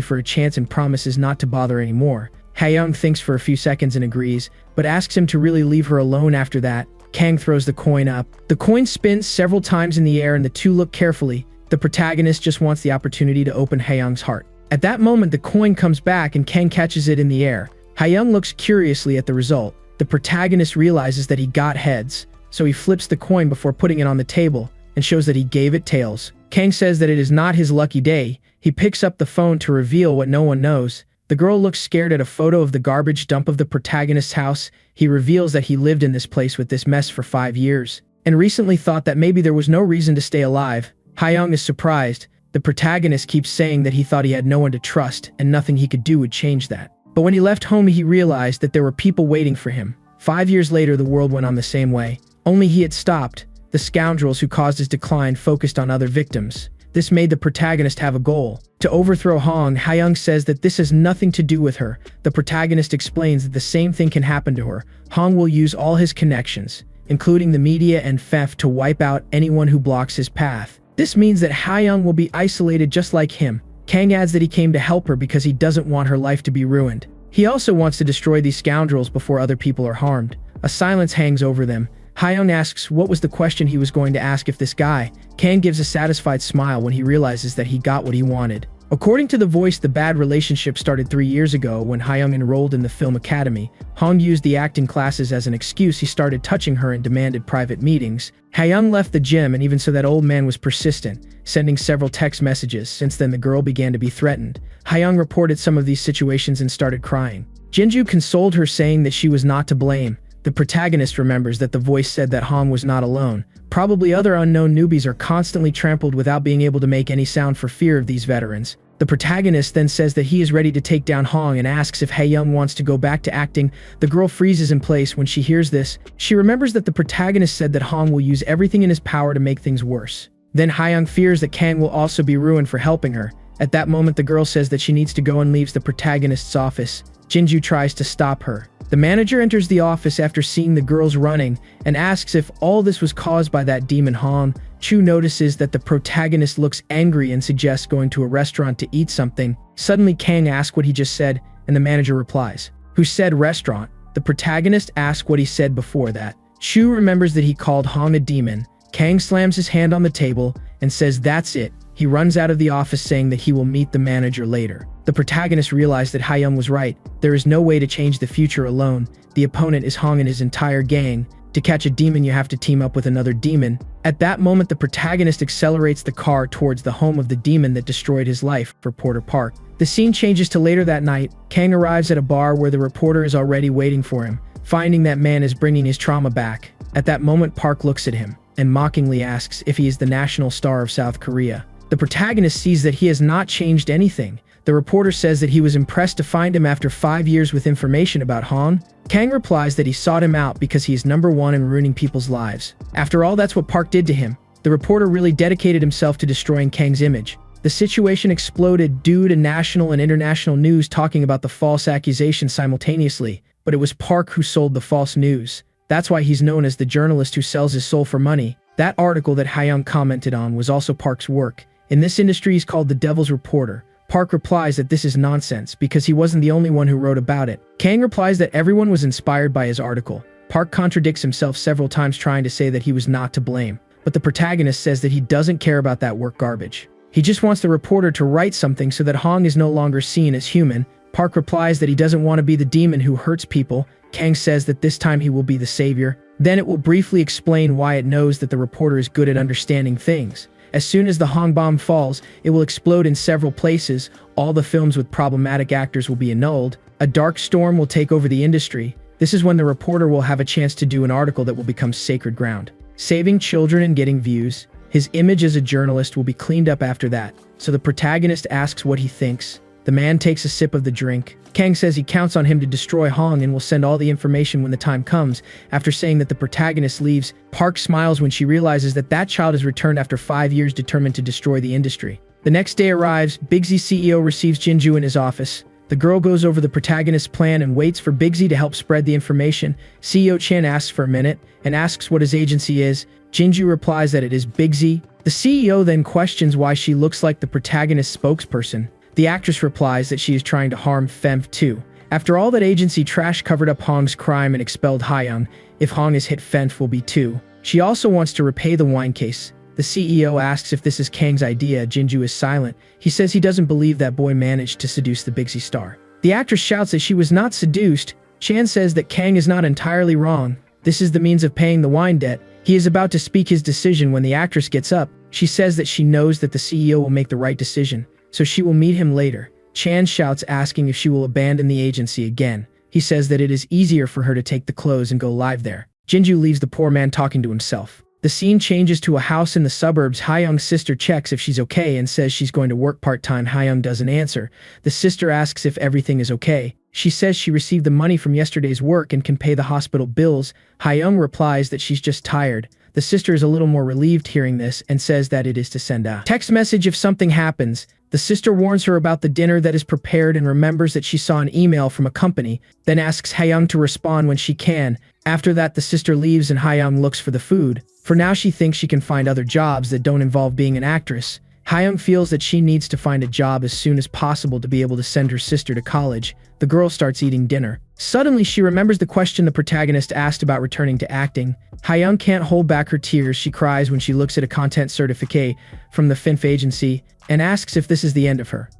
for a chance and promises not to bother anymore. Hayoung thinks for a few seconds and agrees, but asks him to really leave her alone after that. Kang throws the coin up. The coin spins several times in the air and the two look carefully. The protagonist just wants the opportunity to open Hayoung's heart. At that moment, the coin comes back and Kang catches it in the air. Hayoung looks curiously at the result. The protagonist realizes that he got heads, so he flips the coin before putting it on the table and shows that he gave it tails. Kang says that it is not his lucky day. He picks up the phone to reveal what no one knows. The girl looks scared at a photo of the garbage dump of the protagonist's house. He reveals that he lived in this place with this mess for 5 years and recently thought that maybe there was no reason to stay alive. Hayoung is surprised. The protagonist keeps saying that he thought he had no one to trust and nothing he could do would change that. But when he left home, he realized that there were people waiting for him. 5 years later, the world went on the same way. Only he had stopped. The scoundrels who caused his decline focused on other victims. This made the protagonist have a goal: to overthrow Hong. Hayoung says that this has nothing to do with her. The protagonist explains that the same thing can happen to her. Hong will use all his connections, including the media and theft, to wipe out anyone who blocks his path. This means that Hayoung will be isolated just like him. Kang adds that he came to help her because he doesn't want her life to be ruined. He also wants to destroy these scoundrels before other people are harmed. A silence hangs over them. Hayoung asks what was the question he was going to ask if this guy. Kang gives a satisfied smile when he realizes that he got what he wanted. According to the voice, the bad relationship started 3 years ago when Hayoung enrolled in the film academy. Hong used the acting classes as an excuse. He started touching her and demanded private meetings. Hayoung left the gym, and even so, that old man was persistent, sending several text messages. Since then, the girl began to be threatened. Hayoung reported some of these situations and started crying. Jinju consoled her, saying that she was not to blame. The protagonist remembers that the voice said that Hong was not alone. Probably other unknown newbies are constantly trampled without being able to make any sound for fear of these veterans. The protagonist then says that he is ready to take down Hong and asks if Hayoung wants to go back to acting. The girl freezes in place when she hears this. She remembers that the protagonist said that Hong will use everything in his power to make things worse. Then Hayoung fears that Kang will also be ruined for helping her. At that moment, the girl says that she needs to go and leaves the protagonist's office. Jinju tries to stop her. The manager enters the office after seeing the girls running and asks if all this was caused by that demon Hong. Chu notices that the protagonist looks angry and suggests going to a restaurant to eat something. Suddenly, Kang asks what he just said, and the manager replies, "Who said restaurant?" The protagonist asks what he said before that. Chu remembers that he called Hong a demon. Kang slams his hand on the table and says that's it. He runs out of the office saying that he will meet the manager later. The protagonist realized that Hayoung was right. There is no way to change the future alone. The opponent is Hong and his entire gang. To catch a demon, you have to team up with another demon. At that moment, the protagonist accelerates the car towards the home of the demon that destroyed his life, for Porter Park. The scene changes to later that night. Kang arrives at a bar where the reporter is already waiting for him, finding that man is bringing his trauma back. At that moment, Park looks at him and mockingly asks if he is the national star of South Korea. The protagonist sees that he has not changed anything. The reporter says that he was impressed to find him after 5 years with information about Han. Kang replies that he sought him out because he is #1 in ruining people's lives. After all, that's what Park did to him. The reporter really dedicated himself to destroying Kang's image. The situation exploded due to national and international news talking about the false accusations simultaneously, but it was Park who sold the false news. That's why he's known as the journalist who sells his soul for money. That article that Hyung commented on was also Park's work. In this industry, he's called the Devil's Reporter. Park replies that this is nonsense because he wasn't the only one who wrote about it. Kang replies that everyone was inspired by his article. Park contradicts himself several times, trying to say that he was not to blame. But the protagonist says that he doesn't care about that work garbage. He just wants the reporter to write something so that Hong is no longer seen as human. Park replies that he doesn't want to be the demon who hurts people. Kang says that this time he will be the savior. Then it will briefly explain why it knows that the reporter is good at understanding things. As soon as the Hong bomb falls, it will explode in several places. All the films with problematic actors will be annulled. A dark storm will take over the industry. This is when the reporter will have a chance to do an article that will become sacred ground. Saving children and getting views. His image as a journalist will be cleaned up after that. So the protagonist asks what he thinks. The man takes a sip of the drink. Kang says he counts on him to destroy Hong and will send all the information when the time comes. After saying that, the protagonist leaves. Park smiles when she realizes that that child has returned after 5 years, determined to destroy the industry. The next day arrives. Bigsy's CEO receives Jinju in his office. The girl goes over the protagonist's plan and waits for Bigsy to help spread the information. CEO Chan asks for a minute and asks what his agency is. Jinju replies that it is Bigsy. The CEO then questions why she looks like the protagonist's spokesperson. The actress replies that she is trying to harm Femf too. After all, that agency trash covered up Hong's crime and expelled Hyung. If Hong is hit, Femf will be too. She also wants to repay the wine case. The CEO asks if this is Kang's idea. Jinju is silent. He says he doesn't believe that boy managed to seduce the Bigsy star. The actress shouts that she was not seduced. Chan says that Kang is not entirely wrong. This is the means of paying the wine debt. He is about to speak his decision when the actress gets up. She says that she knows that the CEO will make the right decision, so she will meet him later. Chan shouts, asking if she will abandon the agency again. He says that it is easier for her to take the clothes and go live there. Jinju leaves the poor man talking to himself. The scene changes to a house in the suburbs. Hyung's sister checks if she's okay and says she's going to work part-time. Hyung doesn't answer. The sister asks if everything is okay. She says she received the money from yesterday's work and can pay the hospital bills. Hyung replies that she's just tired. The sister is a little more relieved hearing this and says that it is to send a text message if something happens. The sister warns her about the dinner that is prepared and remembers that she saw an email from a company, then asks Hyung to respond when she can. After that, the sister leaves and Hyung looks for the food. For now, she thinks she can find other jobs that don't involve being an actress. Hyung feels that she needs to find a job as soon as possible to be able to send her sister to college. The girl starts eating dinner. Suddenly, she remembers the question the protagonist asked about returning to acting. Hyung can't hold back her tears. She cries when she looks at a content certificate from the FINF agency and asks if this is the end of her.